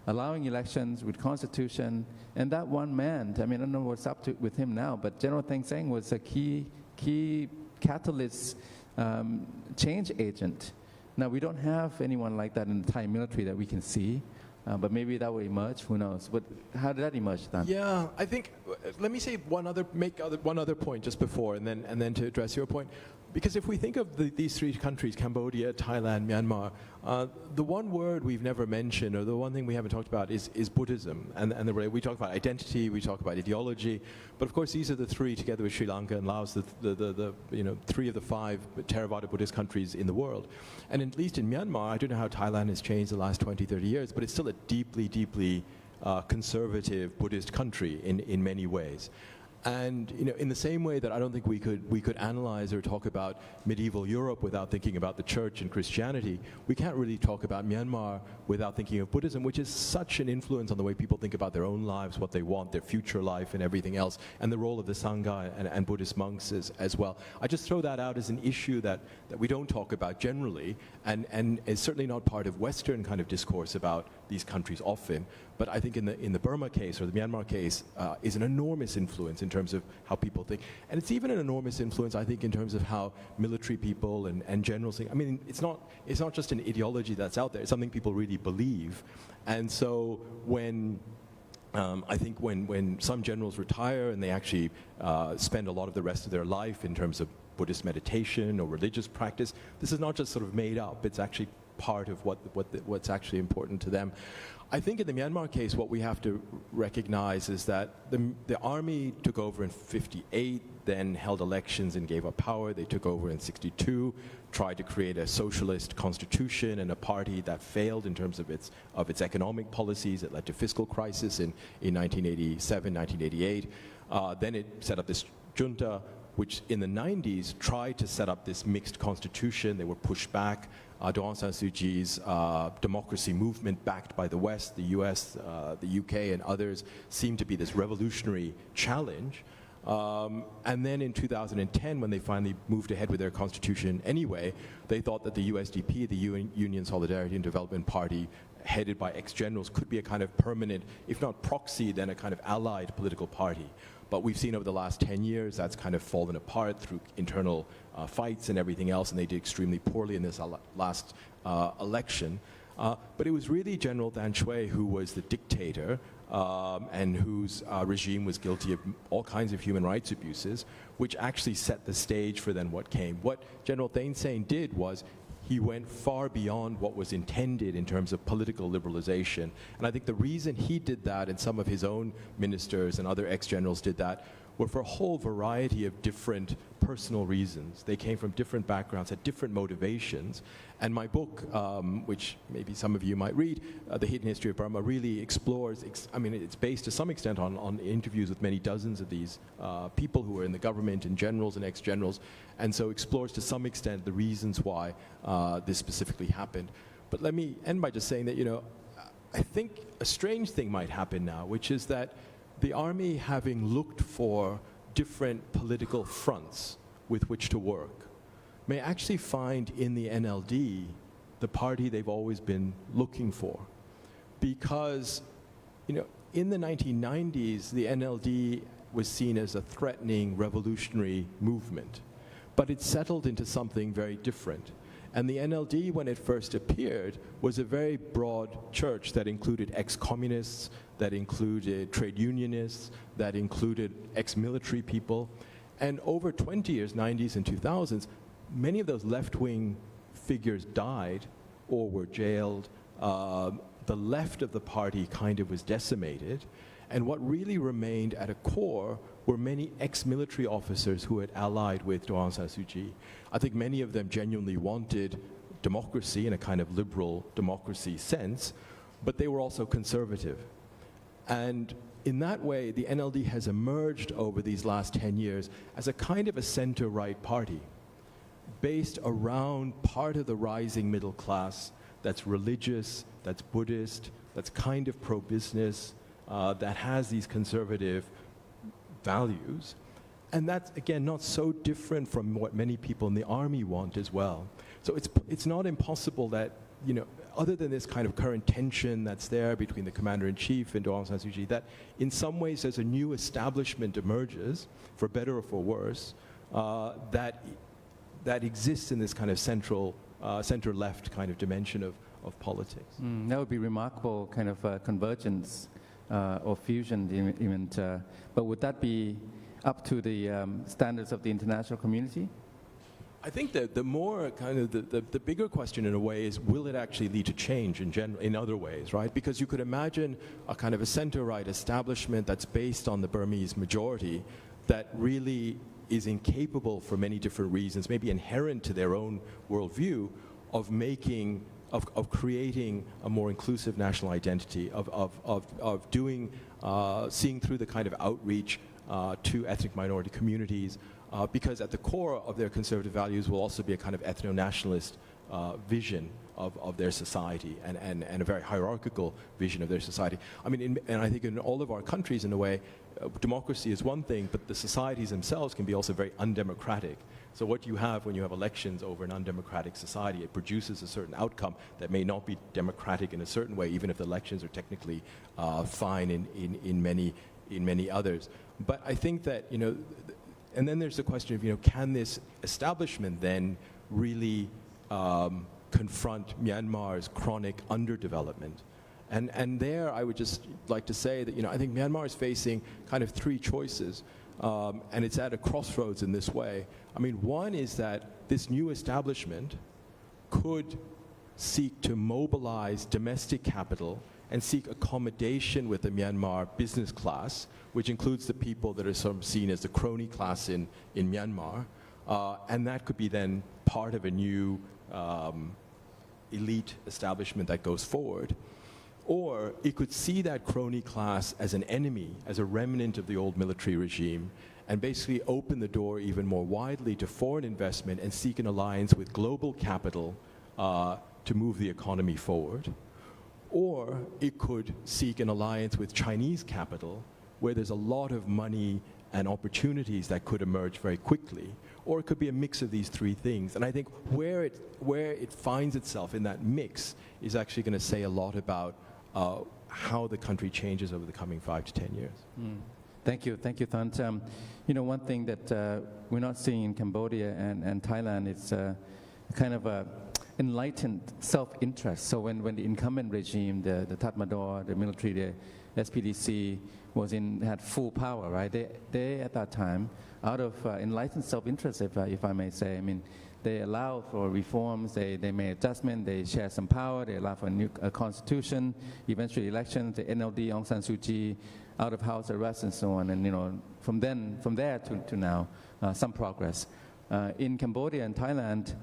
allowing elections with constitution, and that one man, I mean, I don't know what's up with him now, but General Thein Sein was a key catalyst, change agent. Now, we don't have anyone like that in the Thai military that we can see, but maybe that will emerge, who knows. But how did that emerge then? Yeah, I think, let me say one other point just before, and then to address your point. Because if we think of these 3 countries, Cambodia, Thailand, Myanmar, the one word we've never mentioned, or the one thing we haven't talked about, is Buddhism. And we talk about identity, we talk about ideology, but of course these are the 3, together with Sri Lanka and Laos, the 3 of the 5 Theravada Buddhist countries in the world. And at least in Myanmar, I don't know how Thailand has changed the last 20, 30 years, but it's still a deeply, deeply conservative Buddhist country in many ways. And in the same way that I don't think we could analyze or talk about medieval Europe without thinking about the church and Christianity, we can't really talk about Myanmar without thinking of Buddhism, which is such an influence on the way people think about their own lives, what they want, their future life and everything else, and the role of the Sangha and Buddhist monks as well. I just throw that out as an issue that we don't talk about generally, and is certainly not part of Western kind of discourse about these countries often. But I think in the Burma case or the Myanmar case is an enormous influence in terms of how people think. And it's even an enormous influence, I think, in terms of how military people and generals think. I mean, it's not just an ideology that's out there. It's something people really believe. And so when I think when some generals retire and they actually spend a lot of the rest of their life in terms of Buddhist meditation or religious practice, this is not just sort of made up. It's actually part of what's actually important to them. I think in the Myanmar case, what we have to recognize is that the army took over in 1958, then held elections and gave up power. They took over in 1962, tried to create a socialist constitution and a party that failed in terms of its economic policies. It led to fiscal crisis in 1987, 1988. Then it set up this junta, which in the 90s tried to set up this mixed constitution. They were pushed back. Aung San Suu Kyi's democracy movement, backed by the West, the US, the UK, and others, seemed to be this revolutionary challenge. And then in 2010, when they finally moved ahead with their constitution anyway, they thought that the USDP, the Union Solidarity and Development Party, headed by ex-generals, could be a kind of permanent, if not proxy, then a kind of allied political party. But we've seen over the last 10 years that's kind of fallen apart through internal fights and everything else, and they did extremely poorly in this last election. But it was really General Dan Shui who was the dictator and whose regime was guilty of all kinds of human rights abuses, which actually set the stage for then what came. What General Thein Sein did was he went far beyond what was intended in terms of political liberalization. And I think the reason he did that, and some of his own ministers and other ex-generals did that, were for a whole variety of different personal reasons. They came from different backgrounds, had different motivations. And my book, which maybe some of you might read, The Hidden History of Burma, really explores, I mean, it's based to some extent on interviews with many dozens of these people who are in the government and generals and ex-generals, and so explores to some extent the reasons why this specifically happened. But let me end by just saying that, I think a strange thing might happen now, which is that the army, having looked for different political fronts with which to work, may actually find in the NLD the party they've always been looking for. Because, in the 1990s, the NLD was seen as a threatening revolutionary movement, but it settled into something very different. And the NLD, when it first appeared, was a very broad church that included ex-communists, that included trade unionists, that included ex-military people. And over 20 years, 90s and 2000s, many of those left-wing figures died or were jailed. The left of the party kind of was decimated. And what really remained at a core were many ex-military officers who had allied with Aung San Suu Kyi. I think many of them genuinely wanted democracy in a kind of liberal democracy sense, but they were also conservative. And in that way, the NLD has emerged over these last 10 years as a kind of a center-right party, based around part of the rising middle class that's religious, that's Buddhist, that's kind of pro-business, that has these conservative values. And that's, again, not so different from what many people in the army want as well. So it's not impossible that, other than this kind of current tension that's there between the commander-in-chief and Aung San Suu Kyi, that in some ways there's a new establishment emerges, for better or for worse, that exists in this kind of center-left kind of dimension of politics. That would be remarkable kind of convergence or fusion even. But would that be up to the standards of the international community? I think that the more kind of the bigger question in a way is, will it actually lead to change in other ways, right? Because you could imagine a kind of a center-right establishment that's based on the Burmese majority that really is incapable for many different reasons, maybe inherent to their own worldview, of making of creating a more inclusive national identity, of doing, seeing through the kind of outreach to ethnic minority communities, because at the core of their conservative values will also be a kind of ethno-nationalist vision of their society and a very hierarchical vision of their society. I mean, and I think in all of our countries, in a way, democracy is one thing, but the societies themselves can be also very undemocratic. So what you have when you have elections over an undemocratic society, it produces a certain outcome that may not be democratic in a certain way, even if the elections are technically fine in many others. But I think that, you know, and then there's the question of, you know, can this establishment then really confront Myanmar's chronic underdevelopment? And there I would just like to say that, you know, I think Myanmar is facing kind of three choices, and it's at a crossroads in this way. I mean, one is that this new establishment could seek to mobilize domestic capital and seek accommodation with the Myanmar business class, which includes the people that are sort of seen as the crony class in Myanmar, and that could be then part of a new elite establishment that goes forward. Or it could see that crony class as an enemy, as a remnant of the old military regime, and basically open the door even more widely to foreign investment and seek an alliance with global capital to move the economy forward. Or it could seek an alliance with Chinese capital, where there's a lot of money and opportunities that could emerge very quickly. Or it could be a mix of these three things. And I think where it finds itself in that mix is actually going to say a lot about how the country changes over the coming 5 to 10 years. Thank you, Thant. You know, one thing that we're not seeing in Cambodia and Thailand is kind of a enlightened self-interest. So when the incumbent regime, the Tatmadaw, the military, the SPDC had full power, right? They at that time, out of enlightened self-interest, if I may say, I mean, they allow for reforms, they made adjustment, they share some power, they allow for a new constitution, eventually elections, the NLD, Aung San Suu Kyi, out of house arrest and so on, and you know, from there to now, some progress. In Cambodia and Thailand,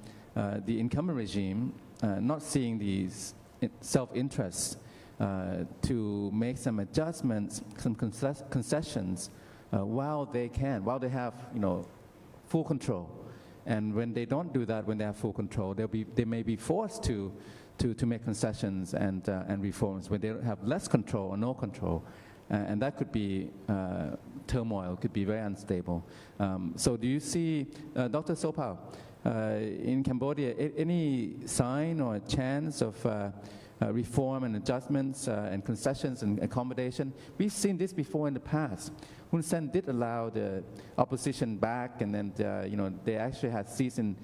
the incumbent regime, not seeing these self-interests, to make some adjustments, some concessions, while they have, you know, full control. And when they don't do that, when they have full control, they may be forced to make concessions and reforms when they have less control or no control. And that could be turmoil, could be very unstable. So do you see, Dr. Sopao, in Cambodia, any sign or chance of reform and adjustments and concessions and accommodation? We've seen this before in the past. Hun Sen did allow the opposition back, and then you know, they actually had seats in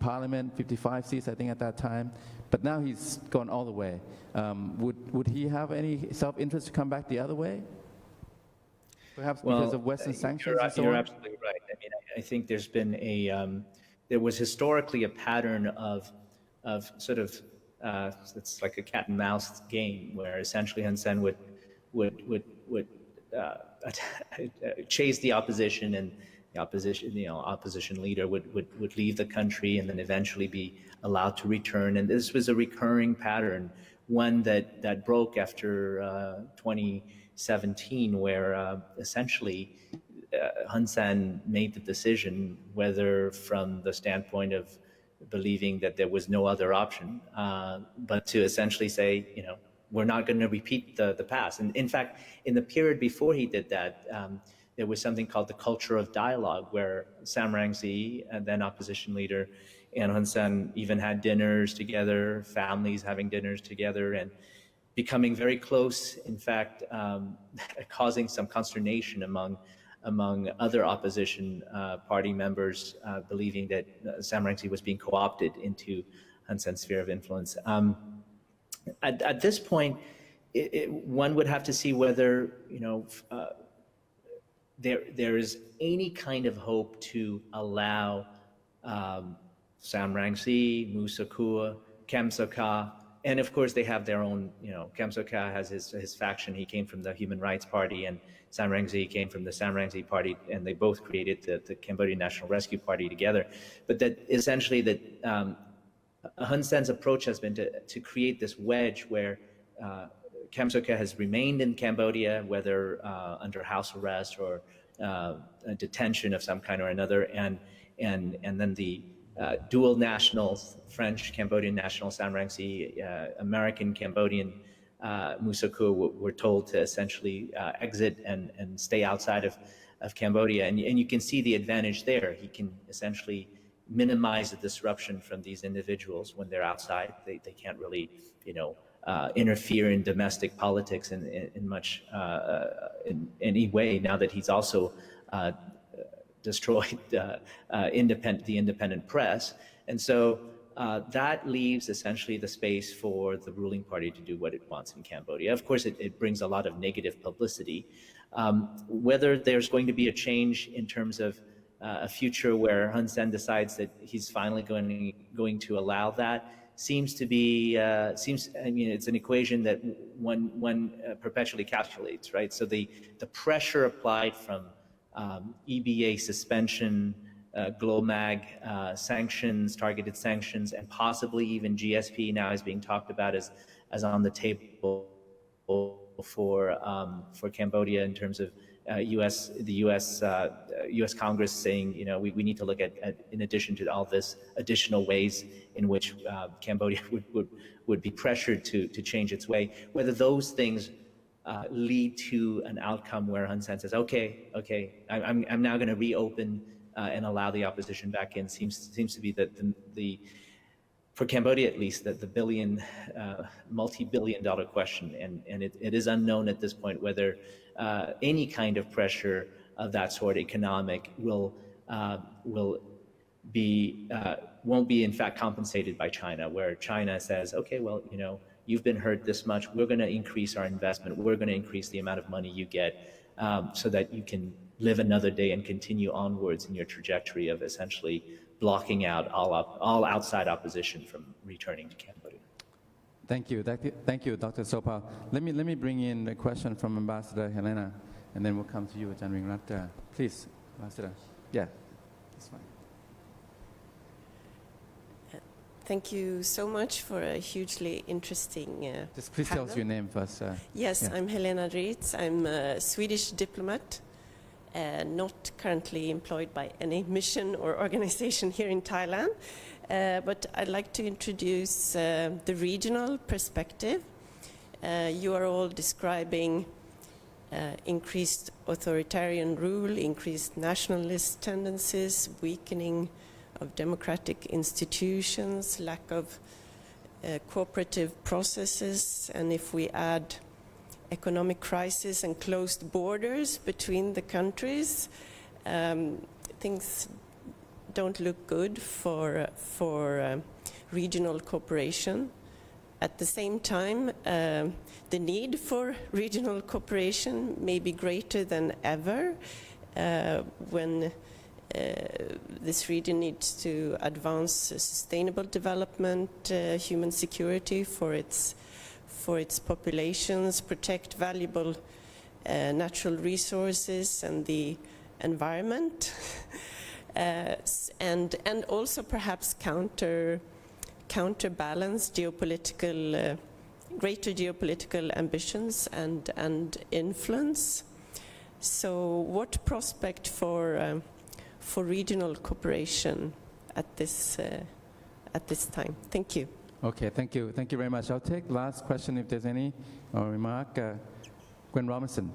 parliament, 55 seats I think at that time. But now he's gone all the way. Would he have any self-interest to come back the other way? Perhaps because of Western sanctions and so on? You're absolutely right. I mean, I think there's been there was historically a pattern of sort of it's like a cat and mouse game, where essentially Hun Sen would chase the opposition, and the opposition leader would leave the country and then eventually be allowed to return. And this was a recurring pattern, one that broke after 2017, where essentially Hun Sen made the decision, whether from the standpoint of believing that there was no other option, but to essentially say, you know, we're not going to repeat the past. And in fact, in the period before he did that, there was something called the culture of dialogue, where Sam Rainsy, and then opposition leader, and Hun Sen even had dinners together, families having dinners together, and becoming very close, in fact, causing some consternation among other opposition party members, believing that Sam Rainsy was being co-opted into Hun Sen's sphere of influence. At this point, one would have to see whether, you know, there is any kind of hope to allow Sam Rainsy, Musa Kua, Kem Sokha, and of course they have their own, you know, Kem Sokha has his faction. He came from the Human Rights Party, and Sam Rainsy came from the Sam Rainsy Party, and they both created the Cambodian National Rescue Party together. But that essentially that Hun Sen's approach has been to create this wedge where Kem Sokha has remained in Cambodia, whether under house arrest or a detention of some kind or another, and then the dual nationals, French Cambodian national Sam Rainsy, American Cambodian Musaku, were told to essentially exit and stay outside of Cambodia, and you can see the advantage there. He can essentially minimize the disruption from these individuals when they're outside. They can't really, interfere in domestic politics in much in any way. Now that he's also destroyed the independent press, and so that leaves essentially the space for the ruling party to do what it wants in Cambodia. Of course, it brings a lot of negative publicity. Whether there's going to be a change in terms of a future where Hun Sen decides that he's finally going to allow that seems to be, it's an equation that one perpetually calculates, right? So the pressure applied from EBA suspension, GLOMAG sanctions, targeted sanctions, and possibly even GSP now is being talked about as on the table for Cambodia in terms of the U.S. Congress saying, we need to look at, in addition to all this, additional ways in which Cambodia would be pressured to change its way. Whether those things lead to an outcome where Hun Sen says, okay, I'm now going to reopen and allow the opposition back in, seems to be the for Cambodia at least, that the multi-billion-dollar question, and it is unknown at this point whether any kind of pressure of that sort, economic, won't be in fact compensated by China, where China says, okay, well, you've been hurt this much, we're going to increase our investment, we're going to increase the amount of money you get, so that you can live another day and continue onwards in your trajectory of essentially blocking out all outside opposition from returning to Cambodia. Thank you, Dr. Sopal. Let me bring in a question from Ambassador Helena, and then we'll come to you, Ajahn Ringrat. Please, Ambassador. Yeah, that's fine. Thank you so much for a hugely interesting Just please tell us your name first. Yes, yeah. I'm Helena Dritz. I'm a Swedish diplomat, not currently employed by any mission or organization here in Thailand. But I'd like to introduce the regional perspective. You are all describing increased authoritarian rule, increased nationalist tendencies, weakening of democratic institutions, lack of cooperative processes, and if we add economic crisis and closed borders between the countries, things don't look good for regional cooperation. At the same time, the need for regional cooperation may be greater than ever when this region needs to advance sustainable development, human security for its populations, protect valuable natural resources and the environment, and also perhaps counterbalance greater geopolitical ambitions and influence. So, what prospect for regional cooperation at this time? Thank you. Okay, thank you very much. I'll take last question if there's any remark. Gwen Robinson,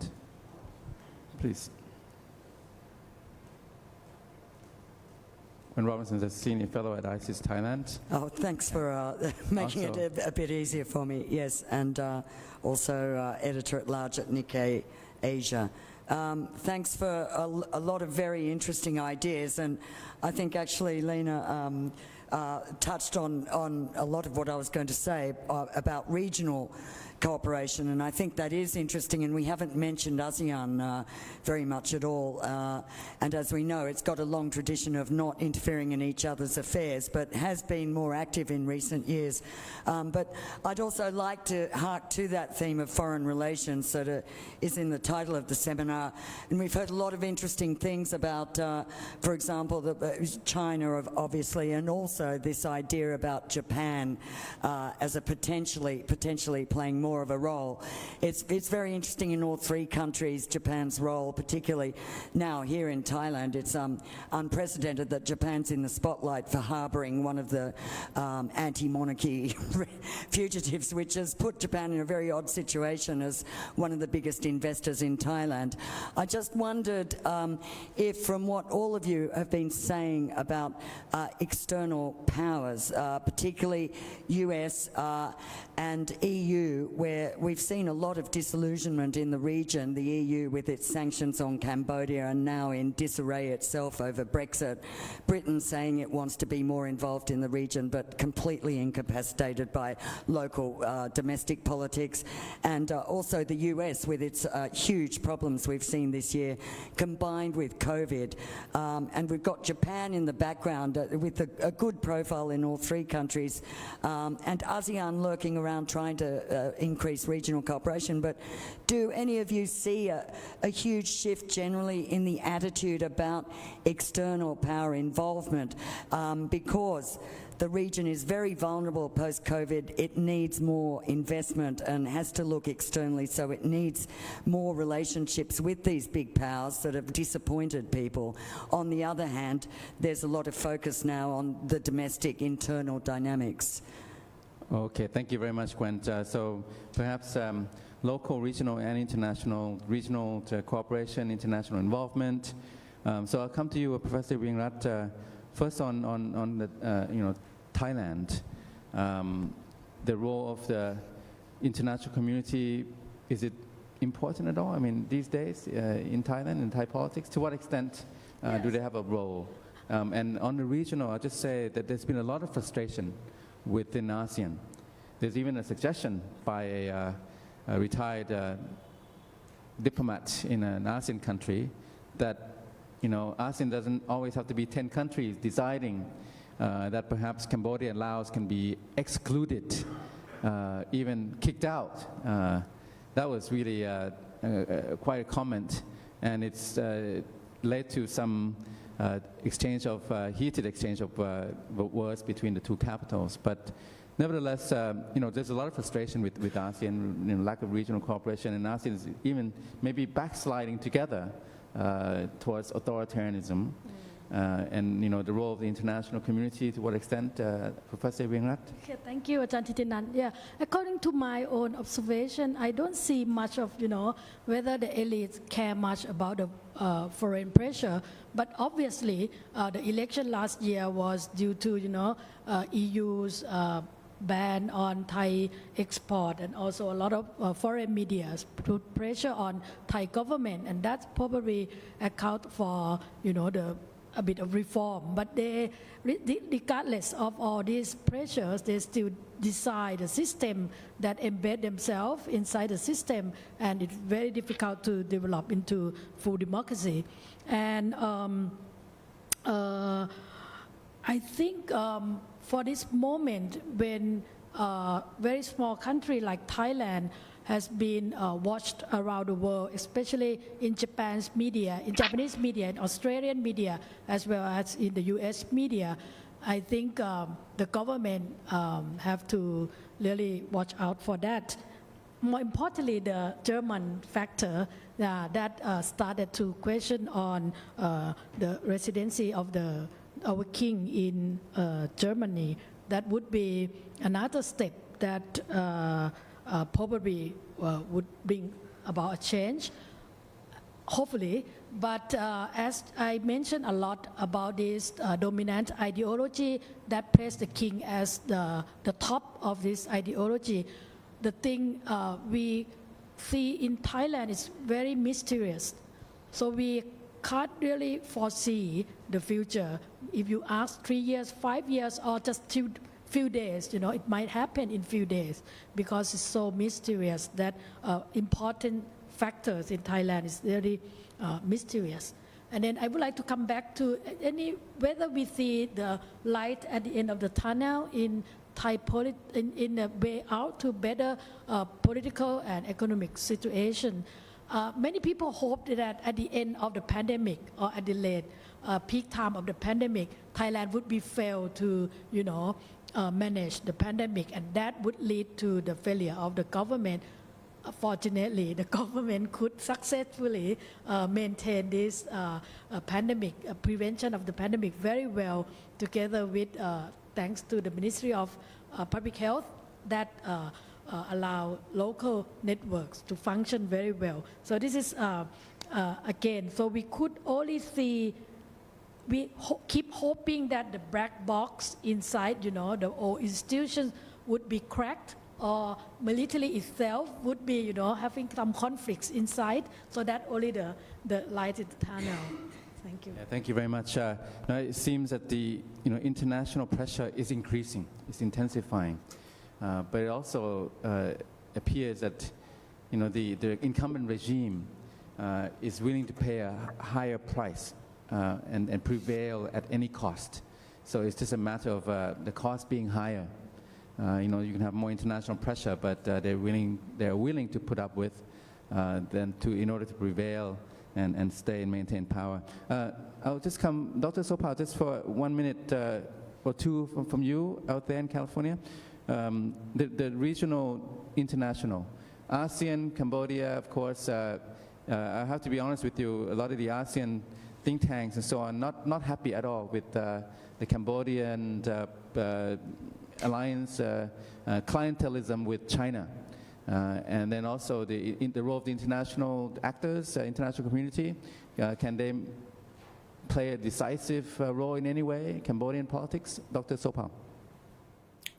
please. Gwen Robinson is a senior fellow at ISIS Thailand. Oh, thanks for making it a bit easier for me. Yes, and also editor-at-large at Nikkei Asia. Thanks for a lot of very interesting ideas, and I think actually Lena touched on a lot of what I was going to say about regional cooperation, and I think that is interesting, and we haven't mentioned ASEAN very much at all. and as we know, it's got a long tradition of not interfering in each other's affairs, but has been more active in recent years. But I'd also like to hark to that theme of foreign relations that is in the title of the seminar. And we've heard a lot of interesting things about, for example, China, obviously, and also this idea about Japan as a potentially playing more of a role. It's very interesting in all three countries, Japan's role, particularly now here in Thailand. It's unprecedented that Japan's in the spotlight for harbouring one of the anti-monarchy fugitives, which has put Japan in a very odd situation as one of the biggest investors in Thailand. I just wondered if, from what all of you have been saying about external powers, particularly US and EU, where we've seen a lot of disillusionment in the region, the EU with its sanctions on Cambodia and now in disarray itself over Brexit, Britain saying it wants to be more involved in the region but completely incapacitated by local domestic politics, and also the US with its huge problems we've seen this year combined with COVID, and we've got Japan in the background with a good profile in all three countries, and ASEAN lurking around trying to increase regional cooperation. But do any of you see a huge shift generally in the attitude about external power involvement, because the region is very vulnerable post-COVID. It needs more investment and has to look externally, so it needs more relationships with these big powers that have disappointed people. On the other hand, there's a lot of focus now on the domestic internal dynamics. Okay, thank you very much, Gwen. So perhaps local, regional, and international, regional cooperation, international involvement. So I'll come to you, Professor Wingrat. First on the Thailand, the role of the international community, is it important at all? I mean, these days in Thailand, in Thai politics, to what extent do they have a role? And on the regional, I'll just say that there's been a lot of frustration within ASEAN. There's even a suggestion by a retired diplomat in an ASEAN country that ASEAN doesn't always have to be 10 countries deciding that perhaps Cambodia and Laos can be excluded, even kicked out. That was really quite a comment, and it's led to some heated exchange of words between the two capitals. But nevertheless, there's a lot of frustration with ASEAN, lack of regional cooperation, and ASEAN is even maybe backsliding together towards authoritarianism, and the role of the international community, to what extent, Professor Wingrat? Okay, thank you, Ajahn Thitinan. Yeah, according to my own observation, I don't see much of whether the elites care much about the foreign pressure, but obviously the election last year was due to EU's ban on Thai export, and also a lot of foreign media put pressure on Thai government, and that's probably account for a bit of reform. But they, regardless of all these pressures, they still decide a system that embed themselves inside the system, and it's very difficult to develop into full democracy. And I think for this moment, when a very small country like Thailand has been watched around the world, especially in Japanese media, in Australian media, as well as in the US media, I think the government have to really watch out for that. More importantly, the German factor that started to question on the residency of our king in Germany. That would be another step that probably would bring about a change, hopefully. But as I mentioned a lot about this dominant ideology that placed the king as the top of this ideology, the thing we see in Thailand is very mysterious. So we can't really foresee the future. If you ask 3 years, 5 years, or just few days, it might happen in few days, because it's so mysterious that important factors in Thailand is very mysterious. And then I would like to come back to whether we see the light at the end of the tunnel in Thai in a way out to better political and economic situation. Many people hoped that at the end of the pandemic or at the late peak time of the pandemic, Thailand would be failed to, manage the pandemic, and that would lead to the failure of the government. Fortunately, the government could successfully maintain this pandemic, prevention of the pandemic very well, together with, thanks to the Ministry of Public Health that allow local networks to function very well. So this is, again, so we could only see, we keep hoping that the black box inside, the old institutions would be cracked, or military itself would be, having some conflicts inside, so that only the light in the tunnel. Thank you. Yeah, thank you very much. Now it seems that the international pressure is increasing, it's intensifying, but it also appears that the incumbent regime is willing to pay a higher price and prevail at any cost. So it's just a matter of the cost being higher. You can have more international pressure, but they're willing to put up with in order to prevail and stay and maintain power. I'll just come, Dr. Sopao, just for 1 minute or two from you out there in California. The regional, international, ASEAN, Cambodia, of course. I have to be honest with you, a lot of the ASEAN think tanks and so on, not happy at all with the Cambodian alliance, clientelism with China, and then also the role of the international actors, international community. Can they play a decisive role in any way, Cambodian politics? Dr. Sopao.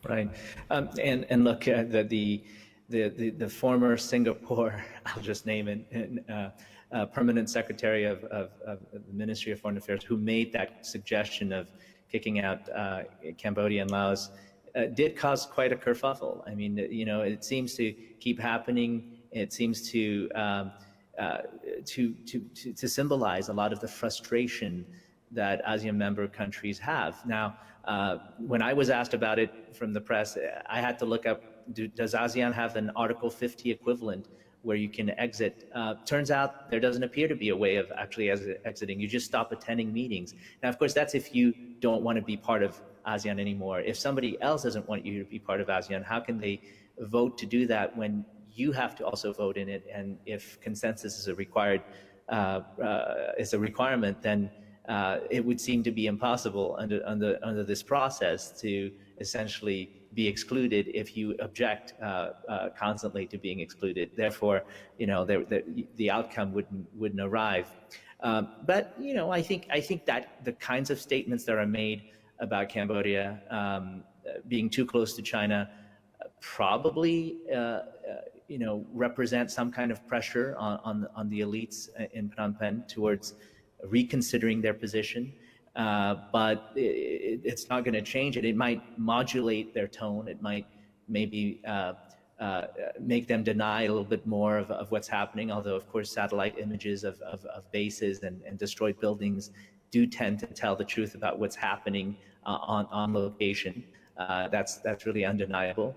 Right, and look, the former Singapore, I'll just name it, permanent secretary of the Ministry of Foreign Affairs, who made that suggestion of kicking out Cambodia and Laos, did cause quite a kerfuffle. I mean, it seems to keep happening. It seems to symbolize a lot of the frustration that ASEAN member countries have. Now, when I was asked about it from the press, I had to look up, does ASEAN have an Article 50 equivalent where you can exit? Turns out there doesn't appear to be a way of actually exiting. You just stop attending meetings. Now, of course, that's if you don't want to be part of ASEAN anymore. If somebody else doesn't want you to be part of ASEAN, how can they vote to do that when you have to also vote in it? And if consensus is a requirement, then it would seem to be impossible under this process to essentially be excluded if you object constantly to being excluded. Therefore, the outcome wouldn't arrive. But I think that the kinds of statements that are made about Cambodia being too close to China probably represent some kind of pressure on the elites in Phnom Penh towards reconsidering their position. But it's not going to change it. It might modulate their tone. It might maybe make them deny a little bit more of what's happening, although, of course, satellite images of bases and destroyed buildings do tend to tell the truth about what's happening on location. That's really undeniable.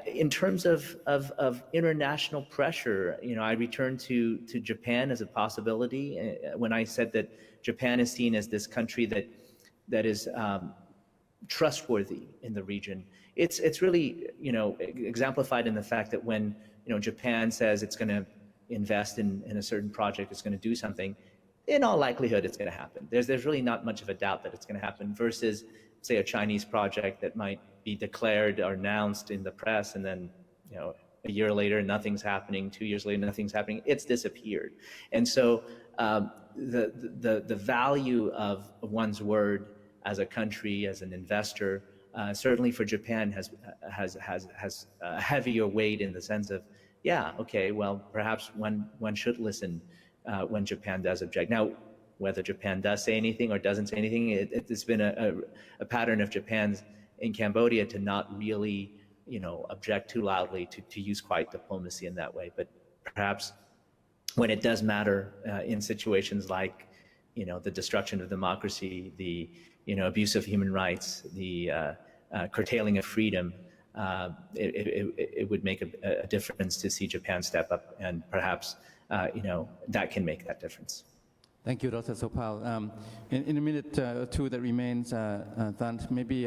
In terms of international pressure, I returned to Japan as a possibility when I said that Japan is seen as this country that is trustworthy in the region. It's really exemplified in the fact that when Japan says it's going to invest in a certain project, it's going to do something, in all likelihood it's going to happen. There's really not much of a doubt that it's going to happen, versus say a Chinese project that might be declared or announced in the press, and then a year later nothing's happening, 2 years later nothing's happening, it's disappeared. And so the value of one's word as a country, as an investor, certainly for Japan has a heavier weight in the sense of, yeah, okay, well, perhaps one should listen when Japan does object. Now, whether Japan does say anything or doesn't say anything, it's been a pattern of Japan's in Cambodia to not really, object too loudly, to use quiet diplomacy in that way. But perhaps when it does matter in situations like, the destruction of democracy, the, abuse of human rights, the curtailing of freedom, it would make a difference to see Japan step up, and perhaps, that can make that difference. Thank you, Dr. Sopal. In a minute or two that remains, Thant, maybe,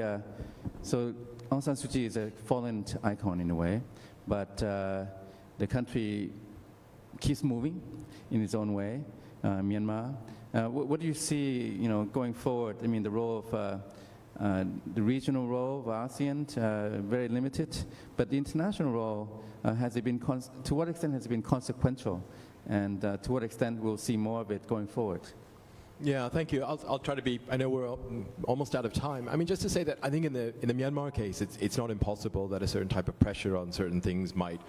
so Aung San Suu Kyi is a fallen icon in a way, but the country keeps moving in its own way, Myanmar. What do you see, going forward? I mean, the role of the regional role of ASEAN, very limited, but the international role, has it been, to what extent has it been consequential? And to what extent we'll see more of it going forward? Yeah, thank you. I'll try to be, I know we're almost out of time. I mean, just to say that I think in the Myanmar case, it's not impossible that a certain type of pressure on certain things might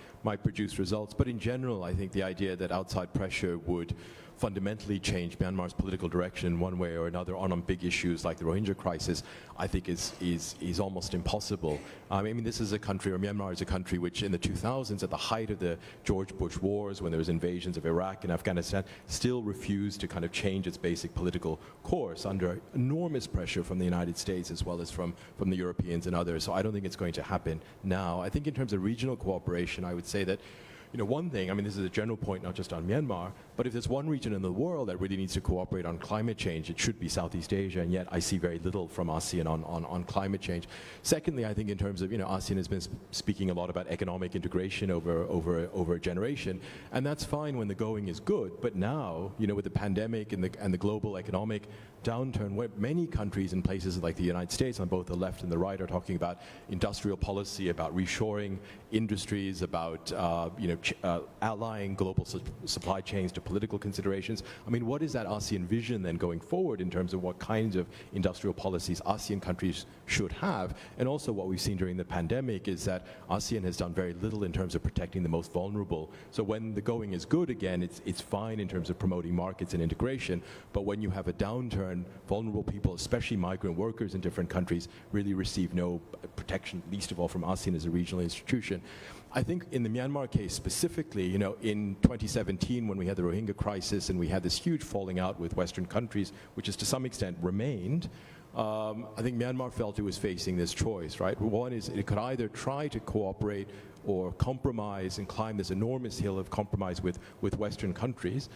produce results. But in general, I think the idea that outside pressure would fundamentally change Myanmar's political direction in one way or another on big issues like the Rohingya crisis, I think is almost impossible. I mean, this is a country, or Myanmar is a country which in the 2000s, at the height of the George Bush wars, when there was invasions of Iraq and Afghanistan, still refused to kind of change its basic political course under enormous pressure from the United States as well as from the Europeans and others. So I don't think it's going to happen now. I think in terms of regional cooperation, I would say that one thing, I mean, this is a general point, not just on Myanmar, but if there's one region in the world that really needs to cooperate on climate change, it should be Southeast Asia, and yet I see very little from ASEAN on climate change. Secondly, I think in terms of, ASEAN has been speaking a lot about economic integration over a generation, and that's fine when the going is good, but now, with the pandemic and the global economic downturn, where many countries and places like the United States on both the left and the right are talking about industrial policy, about reshoring industries, about allying global supply chains to political considerations. I mean, what is that ASEAN vision then going forward in terms of what kinds of industrial policies ASEAN countries should have? And also what we've seen during the pandemic is that ASEAN has done very little in terms of protecting the most vulnerable. So when the going is good again, it's fine in terms of promoting markets and integration, but when you have a downturn, vulnerable people, especially migrant workers in different countries, really receive no protection, least of all from ASEAN as a regional institution. I think in the Myanmar case specifically, in 2017 when we had the Rohingya crisis and we had this huge falling out with Western countries, which has to some extent remained, I think Myanmar felt it was facing this choice, right? One is it could either try to cooperate or compromise and climb this enormous hill of compromise with Western countries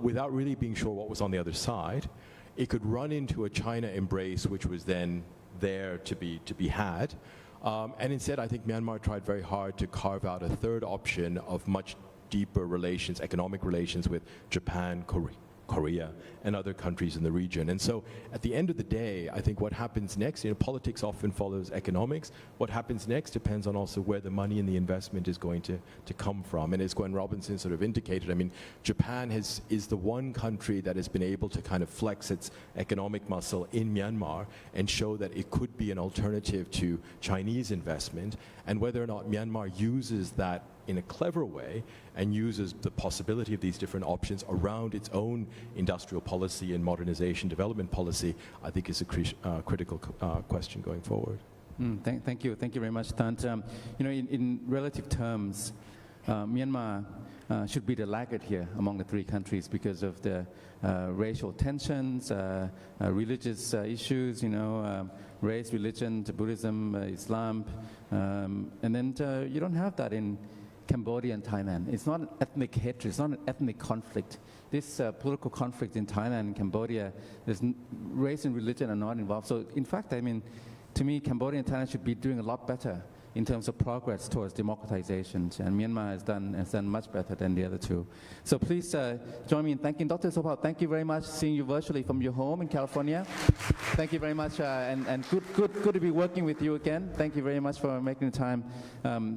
without really being sure what was on the other side. It could run into a China embrace, which was then there to be had. And instead, I think Myanmar tried very hard to carve out a third option of much deeper relations, economic relations with Japan, Korea, and other countries in the region. And so at the end of the day, I think what happens next, politics often follows economics. What happens next depends on also where the money and the investment is going to come from. And as Gwen Robinson sort of indicated, I mean, Japan is the one country that has been able to kind of flex its economic muscle in Myanmar and show that it could be an alternative to Chinese investment. And whether or not Myanmar uses that in a clever way and uses the possibility of these different options around its own industrial policy and modernization development policy, I think is a critical question going forward. Thank you very much, Thant. In relative terms, Myanmar should be the laggard here among the three countries because of the racial tensions, religious issues, race, religion, Buddhism, Islam, and then you don't have that in Cambodia and Thailand. It's not an ethnic hatred, it's not an ethnic conflict. This political conflict in Thailand and Cambodia, race and religion are not involved. So in fact, I mean, to me, Cambodia and Thailand should be doing a lot better in terms of progress towards democratization, and Myanmar has done much better than the other two. So please join me in thanking Dr. Sopal. Thank you very much, seeing you virtually from your home in California. Thank you very much, and good to be working with you again. Thank you very much for making the time.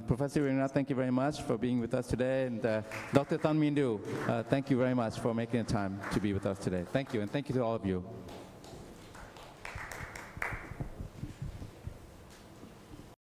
Professor Rinat, thank you very much for being with us today, and Dr. Tan Min Du, thank you very much for making the time to be with us today. Thank you, and thank you to all of you.